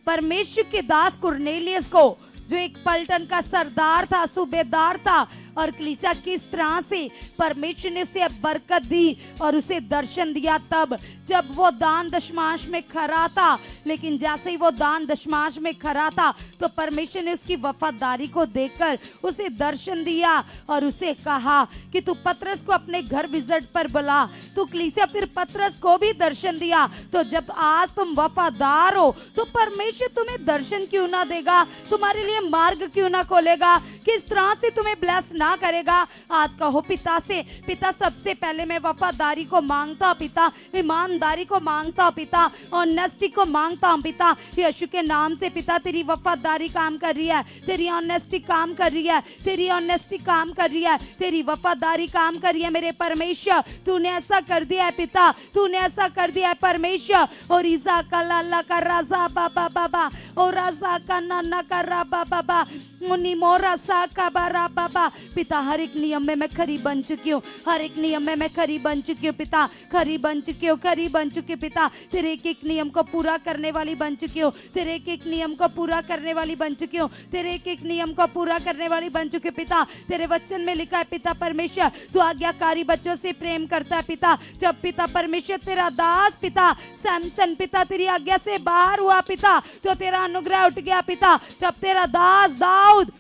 परमेश्वर के दास कुरनेलियस को जो एक पलटन का सरदार था, सूबेदार था, और कलीसिया किस तरह से परमेश्वर ने उसे बरकत दी और उसे दर्शन दिया तब जब वो दान दशमांश में खड़ा था। लेकिन जैसे ही वो दान दशमांश में खड़ा था तो परमेश्वर ने उसकी वफादारी को देखकर उसे दर्शन दिया और उसे कहा कि तू पतरस को अपने घर विजिट पर बुला। तो कलीसिया फिर पतरस को भी दर्शन दिया। तो जब आज तुम वफादार हो तो परमेश्वर तुम्हें दर्शन क्यों ना देगा, तुम्हारे लिए मार्ग क्यों ना खोलेगा। किस तरह से तुम्हें ब्लेस ना करेगा। आज कहो पिता से, पिता सबसे पहले मैं वफादारी को मांगता हूँ पिता, ईमानदारी को मांगता हूँ पिता, ऑनेस्टी को मांगता हूँ पिता। यीशु के नाम से पिता तेरी वफादारी काम कर रही है, तेरी ऑनेस्टी काम कर रही है, तेरी ऑनेस्टी काम कर रही है, तेरी वफादारी काम कर रही है मेरे परमेश्वर। तूने ऐसा कर दिया है पिता, तूने ऐसा कर दिया है परमेश्वर। और ईसा का लाला का राजा बाबा बाबा, और राजा का नाना का राबा बाबा, मुनि मोरा सा का बारा बाबा। पिता हर एक नियम में मैं खरी बन चुकी हूँ, हर एक नियम में मैं खरी बन चुकी हूँ पिता, खरी बन चुकी हूँ, खरी बन चुकी हूँ पिता। तेरे एक एक नियम को पूरा करने वाली बन चुकी हूँ, तेरे एक एक नियम को पूरा करने वाली बन चुकी हूँ, तेरे एक एक नियम को पूरा करने वाली बन चुकी हूँ पिता। तेरे वचन में लिखा है पिता परमेश्वर, तू आज्ञाकारी बच्चों से प्रेम करता है पिता। जब पिता परमेश्वर तेरा दास पिता सैमसन पिता तेरी आज्ञा से बाहर हुआ पिता, तो तेरा अनुग्रह उठ गया पिता। जब तेरा दास दाऊद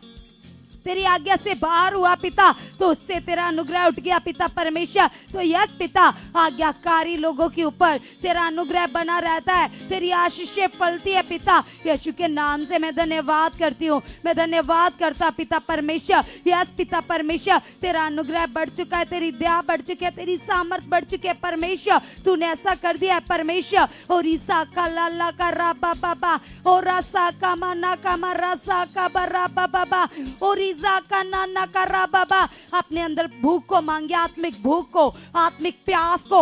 तेरी आज्ञा से बाहर हुआ पिता, तो उससे तेरा अनुग्रह उठ गया पिता परमेश्वर। तो यस पिता, आज्ञाकारी लोगों के ऊपर तेरा अनुग्रह बना रहता है, तेरी आशीषें फलती है पिता। यीशु के नाम से मैं धन्यवाद करती हूँ, मैं धन्यवाद करता पिता परमेश्वर। यस पिता परमेश्वर, तेरा अनुग्रह बढ़ चुका है, तेरी दया बढ़ चुकी है, तेरी सामर्थ बढ़ चुकी है परमेश्वर। तूने ऐसा कर दिया है परमेश्वर। और ईसा का लाला का राबा बाबा, और रसा का माना का मरासा का बराबा बाबा, और का नाना का रा बाबा। अपने अंदर भूख को मांगे, आत्मिक भूख को, आत्मिक प्यास को,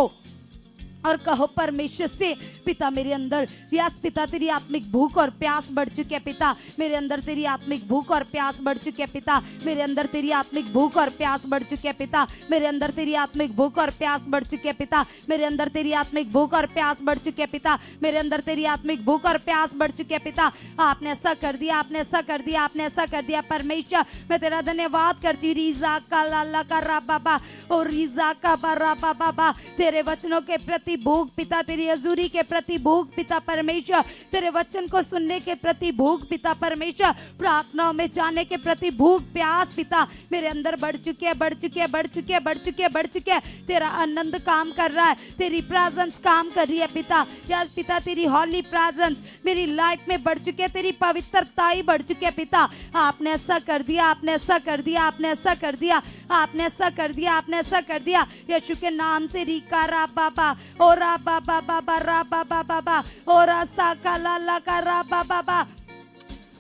और कहो परमेश्वर से पिता मेरे अंदर यस पिता तेरी आत्मिक भूख और प्यास बढ़ चुकी है पिता। मेरे अंदर तेरी आत्मिक भूख और प्यास बढ़ चुकी है पिता। मेरे अंदर तेरी आत्मिक भूख और प्यास बढ़ चुकी है पिता। मेरे अंदर तेरी आत्मिक भूख और प्यास बढ़ चुकी है पिता। मेरे अंदर तेरी आत्मिक भूख और प्यास बढ़ चुकी है पिता। मेरे अंदर तेरी आत्मिक भूख और प्यास बढ़ चुकी है पिता। आपने ऐसा कर दिया, आपने ऐसा कर दिया, आपने ऐसा कर दिया परमेश्वर। मैं तेरा धन्यवाद करती हूँ। रीजा का लाला का रा बाबा, और रीजा का बरा बाबा। तेरे वचनों के प्रति भूख पिता, तेरी हजूरी के प्रति भूख पिता परमेश्वर, तेरे वचन को सुनने के प्रति भूख पिता परमेश्वर, प्रार्थनाओं में जाने के प्रति भूख प्यास पिता मेरे अंदर बढ़ चुकी है, बढ़ चुकी है, बढ़ चुकी है, बढ़ चुकी है, बढ़ चुकी है। तेरा आनंद काम कर रहा है, तेरी प्रेजेंस काम कर रही है पिता। यस पिता, तेरी हॉली प्रेजेंस मेरी लाइफ में बढ़ चुकी है, तेरी पवित्रताई बढ़ चुकी है पिता। आपने ऐसा कर दिया, आपने ऐसा कर दिया, आपने ऐसा कर दिया, आपने ऐसा कर दिया, आपने ऐसा कर दिया। यीशु के नाम से रीका रा बाबा, और रा बाबा बाबा, रा बाबा बाबा, और सा का लाला का रा बाबा।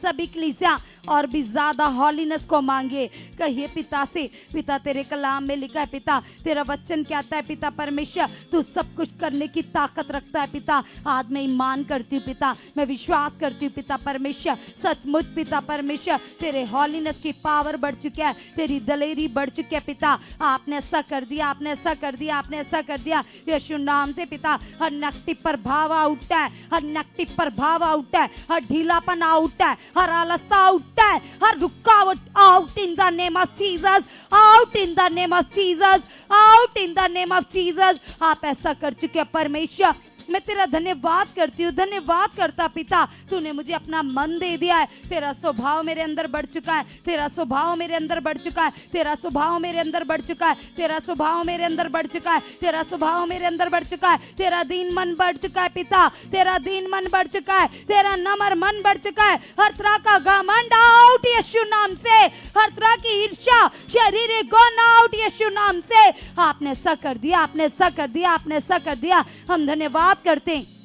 सभी कलीसिया और भी ज्यादा हॉलीनेस को मांगे। कहिए पिता से, पिता तेरे कलाम में लिखा है पिता, तेरा वचन कहता है पिता परमेश्वर, तू सब कुछ करने की ताकत रखता है पिता। आज मैं ईमान करती हूँ पिता, मैं विश्वास करती हूँ पिता परमेश्वर, सचमुच पिता परमेश्वर तेरे हॉलीनेस की पावर बढ़ चुकी है, तेरी दलेरी बढ़ चुकी है पिता। आपने ऐसा कर दिया, आपने ऐसा कर दिया, आपने ऐसा कर दिया। यीशु नाम से पिता, हर नेगेटिव प्रभाव उठता है, हर नेगेटिव प्रभाव उठता है, हर ढीलापन उठता है, हर आलस उठता है, हर रुकावट out in the name of Jesus, out in the name of Jesus, out in the name of Jesus. आप ऐसा कर चुके हैं परमेश्वर, मैं तेरा धन्यवाद करती हूँ, धन्यवाद करता पिता। तूने मुझे अपना मन दे दिया है, तेरा स्वभाव मेरे अंदर बढ़ चुका है, तेरा स्वभाव मेरे अंदर बढ़ चुका है, तेरा स्वभाव मेरे अंदर बढ़ चुका है, तेरा स्वभाव मेरे अंदर बढ़ चुका है, तेरा स्वभाव मेरे अंदर बढ़ चुका है। तेरा दीन मन बढ़ चुका है पिता, तेरा दीन मन बढ़ चुका है, तेरा नम्र मन बढ़ चुका है। हर तरह का घमंड आउट यीशु नाम से, हर तरह की ईर्ष्या शरीर गॉन आउट यीशु नाम से। आपने ऐसा कर दिया, आपने ऐसा कर दिया, आपने ऐसा कर दिया। हम धन्यवाद करते हैं।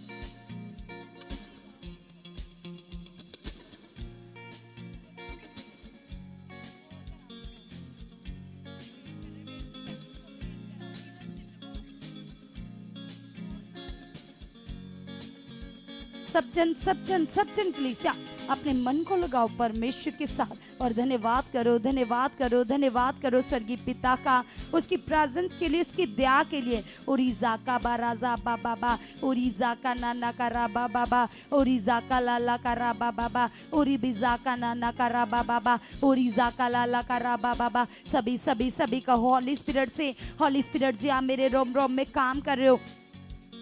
सब जन कलीसिया अपने मन को लगाओ परमेश्वर के साथ और धन्यवाद करो, धन्यवाद करो, धन्यवाद करो स्वर्गीय पिता का, उसकी प्रेजेंस के लिए, उसकी दया के लिए। ओरिजा का बाराजा बाबा, ओरिजा का नाना का राबा बाबा, ओरिजा का लाला का राबा बाबा, ओरिबिजा का नाना का राबा बाबा, ओरिजा का लाला का राबा बाबा। सभी सभी सभी का हॉली स्पिरिट से, हॉली स्पिरिट जी आप मेरे रोम रोम में काम कर रहे हो,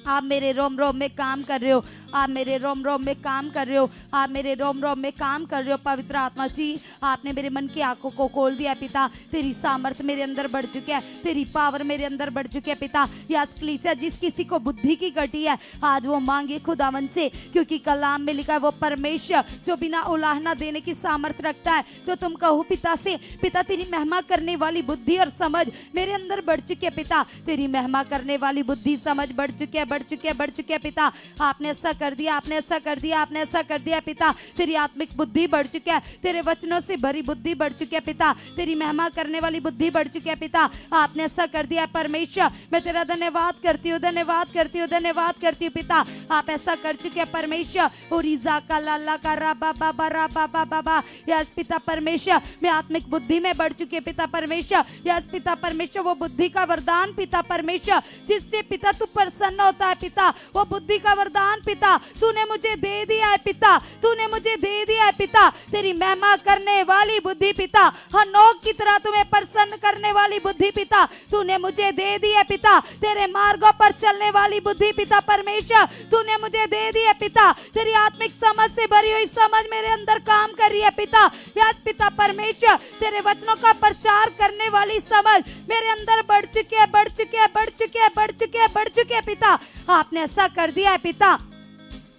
आप मेरे रोम रोम में काम कर रहे हो, आप मेरे रोम रोम में काम कर रहे हो, आप मेरे रोम रोम में काम कर रहे हो। पवित्र आत्मा जी, आपने मेरे मन की आंखों को खोल दिया पिता। तेरी सामर्थ्य मेरे अंदर बढ़ चुकी है, तेरी पावर मेरे अंदर बढ़ चुकी है पिता। या कलीसिया जिस किसी को बुद्धि की घटी है, आज वो मांगे खुदावन से, क्योंकि कलाम में लिखा है वो परमेश्वर जो बिना उलाहना देने की सामर्थ्य रखता है। तो तुम कहो पिता से, पिता तेरी महिमा करने वाली बुद्धि और समझ मेरे अंदर बढ़ चुकी है पिता। तेरी महिमा करने वाली बुद्धि समझ बढ़ चुकी है, बढ़ चुकी है, बढ़ चुकी है पिता। आपने ऐसा कर दिया, आपने ऐसा कर दिया, आपने ऐसा कर दिया पिता। तेरी आत्मिक बुद्धि बढ़ चुकी है, तेरे वचनों से भरी बुद्धि बढ़ चुकी है पिता। तेरी महिमा करने वाली बुद्धि बढ़ चुकी है पिता। आपने ऐसा कर दिया परमेश्वर। मैं तेरा धन्यवाद करती हूँ, धन्यवाद करती हूँ, धन्यवाद करती हूँ पिता। आप ऐसा कर चुके हैं परमेश्वर। और ईजा का लाला का रा बाबा बाबा बाबा बाबा। यस पिता परमेश्वर, मैं आत्मिक बुद्धि में बढ़ चुकी है पिता परमेश्वर। यस पिता परमेश्वर, वो बुद्धि का वरदान पिता परमेश्वर जिससे पिता तू प्रसन्न होता है पिता, वो बुद्धि का वरदान पिता तूने मुझे दे दिया है पिता, तूने मुझे दे दिया है पिता। तेरी महिमा करने वाली बुद्धि पिता, हनोक की तरह तुम्हें प्रसन्न करने वाली बुद्धि पिता तूने मुझे दे दी है पिता। तेरे मार्गों पर चलने वाली बुद्धि पिता परमेश्वर तूने मुझे दे दी है पिता। तेरी आत्मिक समझ से भरी हुई समझ मेरे अंदर काम कर रही है पिता। यस पिता परमेश्वर, तेरे वचनों का प्रचार करने वाली समझ मेरे अंदर बढ़ चुकी है, बढ़ चुकी है, बढ़ चुकी है, बढ़ चुकी है, बढ़ चुकी है पिता। आपने ऐसा कर दिया है पिता,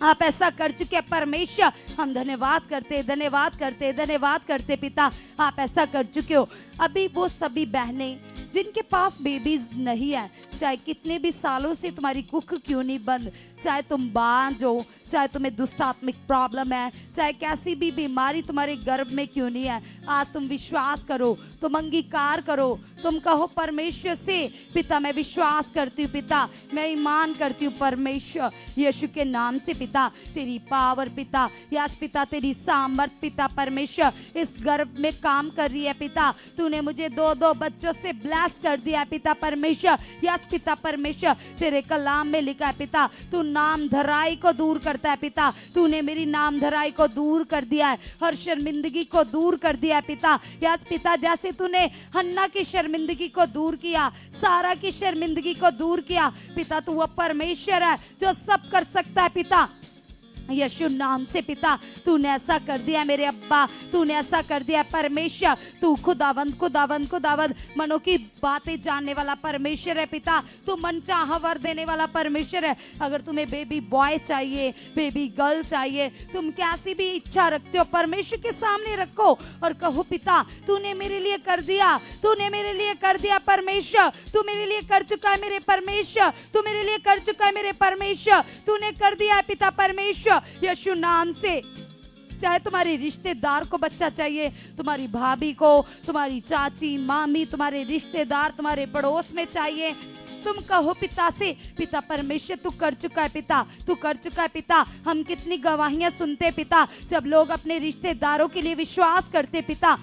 आप ऐसा कर चुके हैं परमेश्वर। हम धन्यवाद करते, धन्यवाद करते, धन्यवाद करते पिता। आप ऐसा कर चुके हो। अभी वो सभी बहनें जिनके पास बेबीज नहीं है, चाहे कितने भी सालों से तुम्हारी कुख क्यों नहीं बंद, चाहे तुम बांझ हो, चाहे तुम्हें दुष्ट आत्मिक प्रॉब्लम है, चाहे कैसी भी बीमारी तुम्हारे गर्भ में क्यों नहीं है, आज तुम विश्वास करो, तुम अंगीकार करो, तुम कहो परमेश्वर से, पिता मैं विश्वास करती हूँ पिता, मैं ईमान करती हूँ परमेश्वर यीशु के नाम से पिता। तेरी पावर पिता, यस पिता, तेरी सामर्थ पिता परमेश्वर इस गर्भ में काम कर रही है पिता। तूने मुझे 2 बच्चों से ब्लेस कर दिया है पिता परमेश्वर। यस पिता परमेश्वर, तेरे कलाम में लिखा है पिता, तू नाम धराई को दूर करता है पिता। तूने मेरी नाम धराई को दूर कर दिया है, हर शर्मिंदगी को दूर कर दिया है पिता। यस पिता, जैसे तूने हन्ना की शर्मिंदगी को दूर किया, सारा की शर्मिंदगी को दूर किया पिता, तू वो परमेश्वर है जो सब कर सकता है पिता। यीशु नाम से पिता, तूने ऐसा कर दिया मेरे अब्बा, तूने ऐसा कर दिया परमेश्वर। तू खुदावंद खुदावंद खुदावंद मनों की बातें जानने वाला परमेश्वर है पिता। तू मनचाहा वर देने वाला परमेश्वर है। अगर तुम्हें बेबी बॉय चाहिए, बेबी गर्ल चाहिए, तुम कैसी भी इच्छा रखते हो परमेश्वर के सामने रखो और कहो पिता तूने मेरे लिए कर दिया, तूने मेरे लिए कर दिया परमेश्वर, तू मेरे लिए कर चुका है मेरे परमेश्वर, तू मेरे लिए कर चुका है मेरे परमेश्वर, तूने कर दिया है पिता परमेश्वर यीशु नाम से। चाहे तुम्हारे रिश्तेदार को बच्चा चाहिए, तुम्हारी भाभी को, तुम्हारी चाची मामी, तुम्हारे रिश्तेदार तुम्हारे पड़ोस में चाहिए, तुम कहो पिता से, पिता परमेश्वर तू कर चुका है पिता, तू कर चुका है पिता। हम कितनी गवाहियां सुनते पिता, जब लोग अपने रिश्तेदारों के लिए विश्वास करते पिता,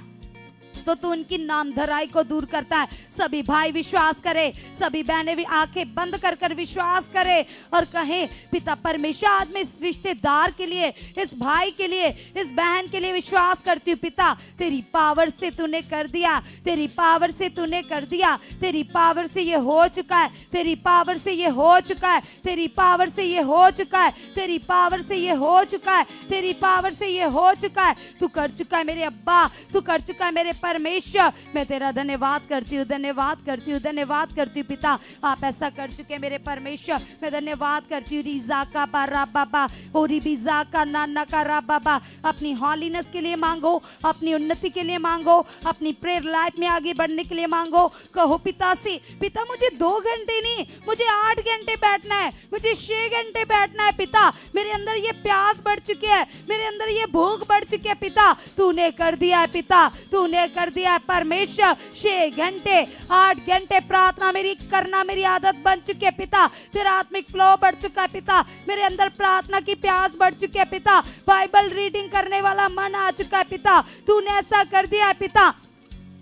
तो तू उनकी नाम धराई को दूर करता है। सभी भाई विश्वास करे, सभी बहनें भी आंखें बंद कर कर विश्वास करे और कहें पिता परमेश्वर आज मैं इस रिश्तेदार के लिए, इस भाई के लिए, इस बहन के लिए विश्वास करती हूँ पिता। तेरी पावर से तूने कर दिया, तेरी पावर से तूने कर दिया, तेरी पावर से ये हो चुका है, तेरी पावर से ये हो चुका है, तेरी पावर से ये हो चुका है, तेरी पावर से ये हो चुका है, तेरी पावर से ये हो चुका है। तू कर चुका है मेरे अब्बा, तू कर चुका है मेरे परमेश्वर। मैं तेरा धन्यवाद करती हूँ, धन्यवाद करती हूँ, धन्यवाद करती हूँ पिता। आप ऐसा कर चुके मेरे परमेश्वर, मैं धन्यवाद करती हूँ। रिजा का बारा बाबा और रिबिजा का नाना का रा बाबा। अपनी हॉलीनेस के लिए मांगो, अपनी उन्नति के लिए मांगो, अपनी प्रेयर लाइफ में आगे बढ़ने के लिए मांगो। कहो पिता से, पिता मुझे 2 घंटे नहीं, मुझे 8 घंटे बैठना है, मुझे 6 घंटे बैठना है पिता। मेरे अंदर ये प्यास बढ़ चुकी है, मेरे अंदर ये भूख बढ़ चुकी है पिता। तूने कर दिया है पिता, तूने कर दिया है परमेश्वर। 6 घंटे 8 घंटे प्रार्थना मेरी करना मेरी आदत बन चुकी है पिता। तेरा आत्मिक फ्लो बढ़ चुका है पिता, मेरे अंदर प्रार्थना की प्यास बढ़ चुकी है पिता। बाइबल रीडिंग करने वाला मन आ चुका है पिता। तूने ऐसा कर दिया है पिता।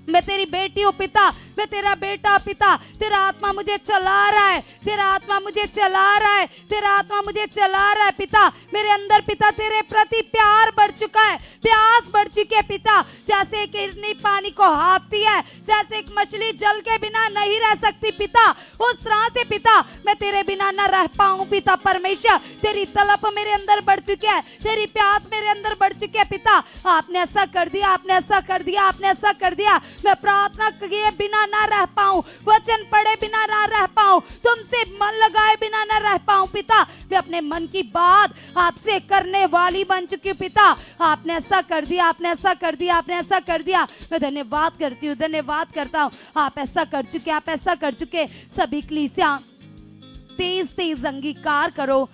मैं तेरी बेटी हूँ पिता, मैं तेरा बेटा पिता, तेरा आत्मा मुझे चला रहा है, तेरा आत्मा मुझे चला रहा है, तेरा आत्मा मुझे चला रहा है पिता। मेरे अंदर पिता तेरे प्रति प्यार बढ़ चुका है, प्यास बढ़ चुकी है पिता। जैसे एक हिरनी पानी को हाँफती है, जैसे एक मछली जल के बिना नहीं रह सकती पिता, उस तरह से पिता मैं तेरे बिना न रह पाऊं पिता परमेश्वर। तेरी तलब मेरे अंदर बढ़ चुकी है, तेरी प्यास मेरे अंदर बढ़ चुकी है पिता। आपने ऐसा कर दिया, आपने ऐसा कर दिया, आपने ऐसा कर दिया। मैं प्रार्थना किए बिना ना रह पाऊं, वचन पढ़े बिना ना रह पाऊं, तुमसे मन लगाए बिना ना रह पाऊं पिता। मैं अपने मन की बात आपसे करने वाली बन चुकी हूं पिता। आपने ऐसा कर दिया, आपने ऐसा कर दिया, आपने ऐसा कर दिया। मैं धन्यवाद करती हूँ, धन्यवाद करता हूँ। आप ऐसा कर चुके, आप ऐसा कर चुके। सभी कलीसिया तेज तेज अंगीकार करो,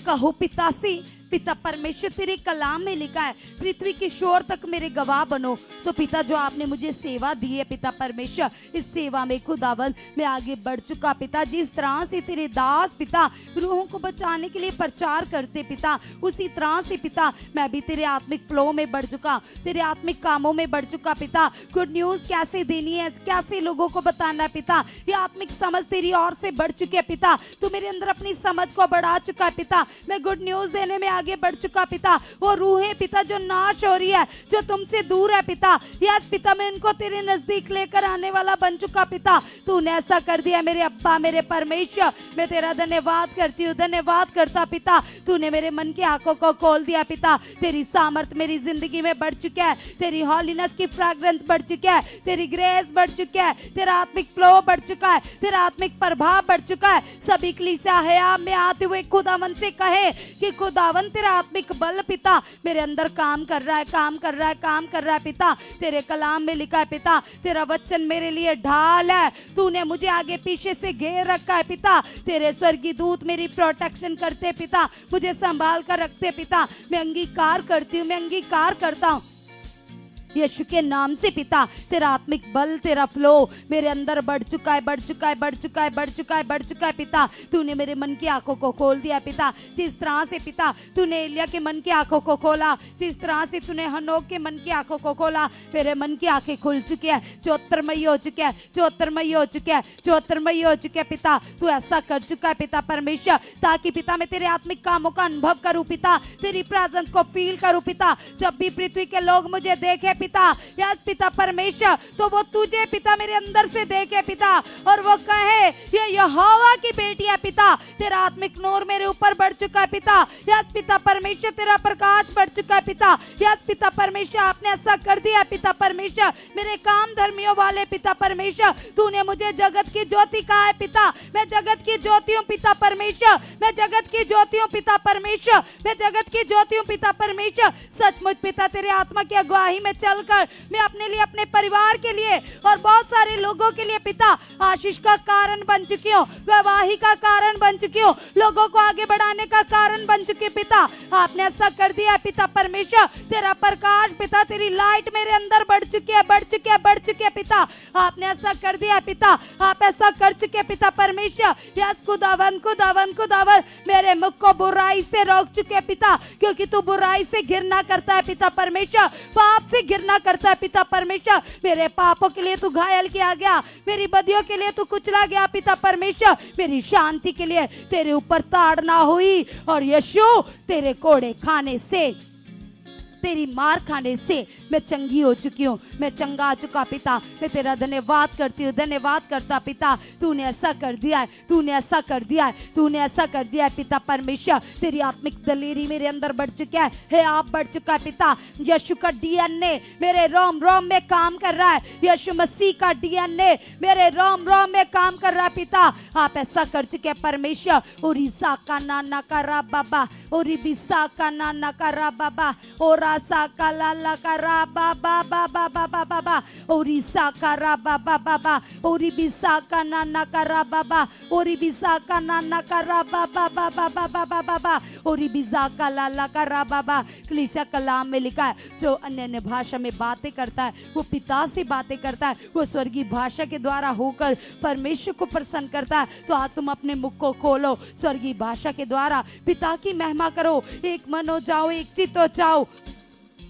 कहो पितासी, पिता परमेश्वर तेरे कलाम में लिखा है पृथ्वी की शोर तक मेरे गवाह बनो। तो पिता जो आपने मुझे सेवा दी है पिता परमेश्वर, इस सेवा में खुदावंद मैं आगे बढ़ चुका पिता। जिस तरह से तेरे दास पिता रूहों को बचाने के लिए प्रचार करते पिता, उसी तरह से पिता मैं भी तेरे आत्मिक फ्लो में बढ़ चुका, तेरे आत्मिक कामों में बढ़ चुका पिता। गुड न्यूज कैसे देनी है, कैसे लोगों को बताना है पिता, ये आत्मिक समझ तेरी ओर से बढ़ चुकी है पिता। तू मेरे अंदर अपनी समझ को बढ़ा चुका है पिता। मैं गुड न्यूज देने में आगे बढ़ चुका पिता। वो रूहें पिता जो नाश हो रही है, जो तुमसे दूर है पिता, यस पिता मैं उनको तेरे नजदीक लेकर आने वाला बन चुका पिता। तूने ऐसा कर दिया मेरे अब्बा, मेरे परमेश्वर। मैं तेरा धन्यवाद करती हूँ, धन्यवाद करता पिता। तूने मेरे मन की आंखों को खोल दिया पिता। तेरी सामर्थ मेरी जिंदगी में बढ़ चुकी है, तेरी हॉलीनेस की फ्रैग्रेंस बढ़ चुकी है, तेरी ग्रेस बढ़ चुकी है, तेरा आत्मिक फ्लो बढ़ चुका है, तेरा आत्मिक प्रभाव बढ़ चुका है। सभी कलीसिया है आप में आते हुए खुदावन से कहे कि खुदावन तेरा आत्मिक बल पिता मेरे अंदर काम कर रहा है, काम कर रहा है, काम कर रहा है पिता। तेरे कलाम में लिखा है पिता, तेरा वचन मेरे लिए ढाल है, तूने मुझे आगे पीछे से घेर रखा है पिता। तेरे स्वर्गीय दूत मेरी प्रोटेक्शन करते पिता, मुझे संभाल कर रखते पिता। मैं अंगीकार करती हूँ, मैं अंगीकार करता हूँ यीशु के नाम से पिता। तेरा आत्मिक बल, तेरा फ्लो मेरे अंदर बढ़ चुका है, बढ़ चुका है, बढ़ चुका है, बढ़ चुका है, बढ़ चुका है पिता। तूने मेरे मन की आंखों को खोल दिया पिता। जिस तरह से पिता तूने एलिया के मन की आंखों को खोला, जिस तरह से तूने हनोक के मन की आंखों को खोला, मेरे मन की आंखें खुल चुकी है, ज्योतिर्मयी हो चुकी है, ज्योतिर्मयी हो चुकी है, ज्योतिर्मयी हो चुकी है पिता। तू ऐसा कर चुका है पिता परमेश्वर, ताकि पिता मैं तेरे आत्मिक कामों का अनुभव करूं पिता, तेरी प्रेजेंस को फील करूं पिता। जब भी पृथ्वी के लोग मुझे देखे पिता, यस पिता परमेश्वर, तो वो तुझे पिता मेरे अंदर से देखे पिता, और वो कहे ये यहोवा की बेटी है पिता। तेरा आत्मिक नूर मेरे ऊपर बढ़ चुका है पिता। यस पिता परमेश्वर, तेरा प्रकाश बढ़ चुका है पिता। यस पिता परमेश्वर, आपने ऐसा कर दिया पिता परमेश्वर। मेरे काम धर्मियों वाले पिता परमेश्वर, तूने मुझे जगत की ज्योति कहा है पिता। मैं जगत की ज्योति हूँ पिता परमेश्वर, मैं जगत की ज्योति हूँ पिता परमेश्वर, मैं जगत की ज्योति हूँ पिता परमेश्वर। सचमुच पिता तेरे आत्मा की अगुवाई में चलकर मैं अपने लिए, अपने परिवार के लिए और बहुत सारे लोगों के लिए पिता आशीष का कारण बन चुकी हूँ, गवाही का कारण बन चुकी हूँ, लोगों को आगे बढ़ाने का कारण बन चुकी पिता। आपने ऐसा कर दिया पिता परमेश्वर। तेरा प्रकाश पिता, तेरी लाइट मेरे अंदर बढ़ चुकी है, बढ़ चुकी है, बढ़ चुकी है पिता। आपने ऐसा कर दिया पिता, आप ऐसा कर चुके पिता परमेश्वर। यस खुदावन, खुदावन, खुदावन, मेरे मुख को बुराई से रोक चुके पिता, क्योंकि तू बुराई से घृणा करता है पिता परमेश्वर, पाप से घृणा करता है पिता परमेश्वर। मेरे पापों के लिए तू घायल किया गया, मेरी बदियों के लिए तू कुचला गया पिता परमेश्वर, मेरी शांति के लिए तेरे ऊपर ताड़ना हुई, और यीशु तेरे कोड़े खाने से, तेरी मार खाने से मैं चंगी हो चुकी हूँ, मैं चंगा आ चुका पिता। मैं तेरा धन्यवाद करती हूँ, धन्यवाद करता पिता। तूने ऐसा कर दिया है, तूने ऐसा कर दिया है, तूने ऐसा कर दिया है पिता परमेश्वर। तेरी आत्मिक दलेरी मेरे अंदर बढ़ चुका है आप बढ़ चुका है पिता। यीशु का डीएनए मेरे रोम रोम में काम कर रहा है, यीशु मसीह का डीएनए मेरे रोम रोम में काम कर रहा है पिता। आप ऐसा कर चुके हैं परमेश्वर। ओरिसा का नाना का रा बाबा, ओरिबिसा का नाना का रा बाबा, ओरासा का लाला का रा बाबा बाबा बाबा बाबा, ओरिसा का रा बाबा बाबा, ओरिबिसा का नाना का रा बाबा, ओरिबिसा का नाना का रा बाबा बाबा बाबा बाबा, ओरिबिसा का लाला का रा बाबा। कलीसिया कलाम में लिखा है, जो अन्य अन्य भाषा में बातें करता है वो पिता से बातें करता है, वो स्वर्गीय भाषा के द्वारा होकर परमेश्वर को प्रसन्न करता है। तो आज तुम अपने मुख को खोलो, स्वर्गीय भाषा के द्वारा पिता की महिमा करो, एक मन हो जाओ, एक चित्त हो जाओ।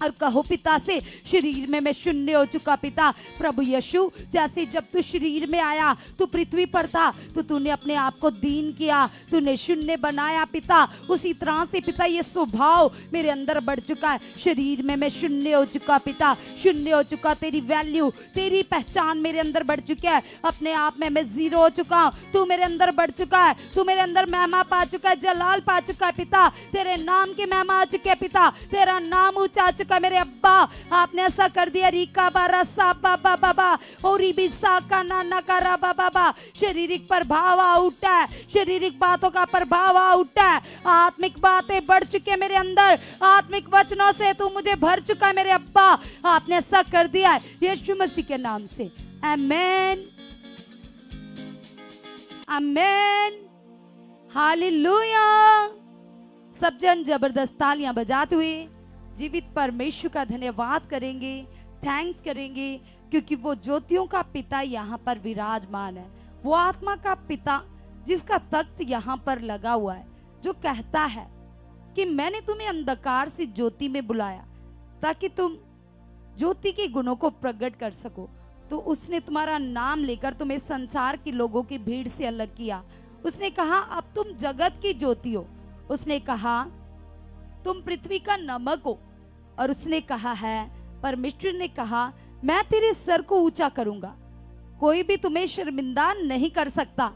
और कहो पिता से, शरीर में मैं शून्य हो चुका पिता। प्रभु यीशु, जैसे जब तू शरीर में आया, तू पृथ्वी पर था, तो तूने अपने आप को दीन किया, तूने शून्य बनाया पिता। उसी तरह से पिता ये स्वभाव मेरे अंदर बढ़ चुका है। शरीर में मैं शून्य हो चुका पिता, शून्य हो चुका। तेरी वैल्यू, तेरी पहचान मेरे अंदर बढ़ चुकी है। अपने आप में मैं जीरो हो चुका हूँ, तू मेरे अंदर बढ़ चुका है। तू मेरे अंदर महिमा पा चुका है, जलाल पा चुका है पिता। तेरे नाम की महिमा आ चुकी है पिता, तेरा नाम ऊंचा आ चुका मेरे अब्बा। आपने ऐसा कर दिया। रिका बारा सा बाबा बाबा और रिबिसा का नाना करा बाबा। शारीरिक प्रभाव आ उठा है, शारीरिक बातों का प्रभाव आ उठा है। आत्मिक बातें बढ़ चुकी है मेरे अंदर, आत्मिक वचनों से तू मुझे भर चुका है मेरे अब्बा। आपने ऐसा कर दिया है यीशु मसीह के नाम से। आमेन, आमेन, हालेलुया। सब जन जबरदस्त तालियां बजाते हुए जीवित परमेश्वर का धन्यवाद करेंगे, थैंक्स करेंगे, क्योंकि वो ज्योतियों का पिता यहाँ पर विराजमान है। वो आत्मा का पिता जिसका तख्त यहाँ पर लगा हुआ है, जो कहता है कि मैंने तुम्हें अंधकार से ज्योति में बुलाया ताकि तुम ज्योति के गुणों को प्रकट कर सको। तो उसने तुम्हारा नाम लेकर तुम्हें संसार के लोगों की भीड़ से अलग किया। उसने कहा अब तुम जगत की ज्योति हो। उसने कहा तुम पृथ्वी का नमक हो। और उसने कहा है, परमेश्वर ने कहा मैं तेरे सर को ऊंचा करूंगा, कोई भी तुम्हें शर्मिंदा नहीं कर सकता।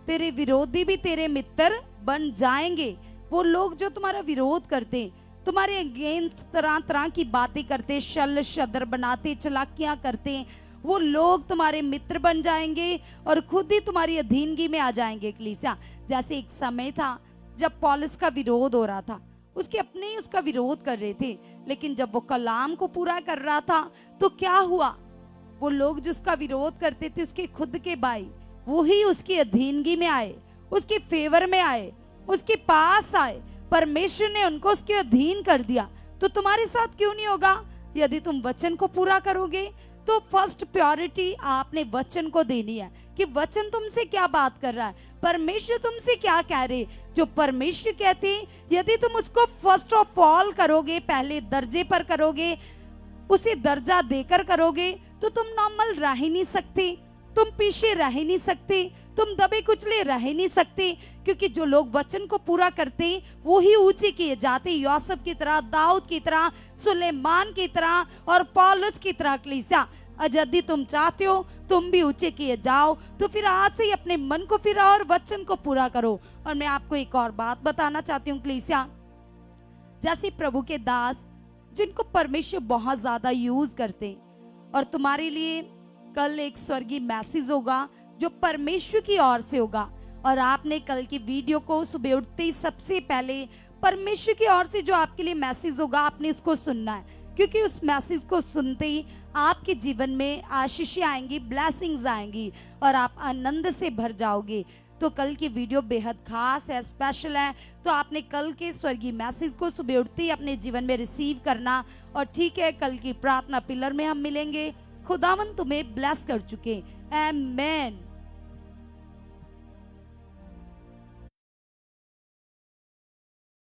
तेरे विरोधी भी तेरे मित्र बन जाएंगे। वो लोग जो तुम्हारा विरोध करते, तुम्हारे अगेंस्ट तरह तरह की बातें करते, शल शदर बनाते, चालाकियां करते, वो लोग तुम्हारे मित्र बन जाएंगे और खुद ही तुम्हारी अधीनगी में आ जाएंगे। कलीसिया, जैसे एक समय था जब पौलुस का विरोध हो रहा था, उसके अपने ही उसका विरोध कर रहे थे, लेकिन जब वो कलाम को पूरा कर रहा था तो क्या हुआ? वो लोग जो उसका विरोध करते थे, उसके खुद के भाई, वो ही उसकी अधीनगी में आए, उसके फेवर में आए, उसके पास आए। परमेश्वर ने उनको उसके अधीन कर दिया। तो तुम्हारे साथ क्यों नहीं होगा? यदि तुम वचन को पूरा करोगे तो फर्स्ट प्रायोरिटी आपने वचन को देनी है कि वचन तुमसे क्या बात कर रहा है, परमेश्वर तुमसे क्या कह रहे। जो परमेश्वर कहते हैं, यदि तुम उसको फर्स्ट ऑफ ऑल करोगे, पहले दर्जे पर करोगे, उसे दर्जा देकर करोगे, तो तुम नॉर्मल रह ही नहीं सकते, तुम पीछे रह ही नहीं सकते, तुम दबे कुचले रह ही नहीं सकते। क्योंकि जो लोग वचन को पूरा करते वो ही ऊंचे किए जाते, यूसुफ की तरह, दाऊद की तरह, सुलेमान की तरह और पौलुस की तरह। कलीसिया, यदि तुम चाहते हो तुम भी ऊंचे किए जाओ, तो फिर आज से ही अपने मन को फिराओ और वचन को पूरा करो। और मैं आपको एक और बात बताना चाहती हूँ कलीसिया, जैसे प्रभु के दास जिनको परमेश्वर बहुत ज्यादा यूज करते, और तुम्हारे लिए कल एक स्वर्गीय मैसेज होगा जो परमेश्वर की ओर से होगा, और आपने कल की वीडियो को सुबह उठते ही सबसे पहले परमेश्वर की ओर से जो आपके लिए मैसेज होगा, आपने उसको सुनना है। क्योंकि उस मैसेज को सुनते ही आपके जीवन में आशीषें आएंगी, ब्लेसिंग्स आएंगी और आप आनंद से भर जाओगे। तो कल की वीडियो बेहद खास है, स्पेशल है। तो आपने कल के स्वर्गीय मैसेज को सुबह उठते ही अपने जीवन में रिसीव करना। और ठीक है, कल की प्रार्थना पिलर में हम मिलेंगे। खुदावन तुम्हें ब्लेस कर चुके। आमेन।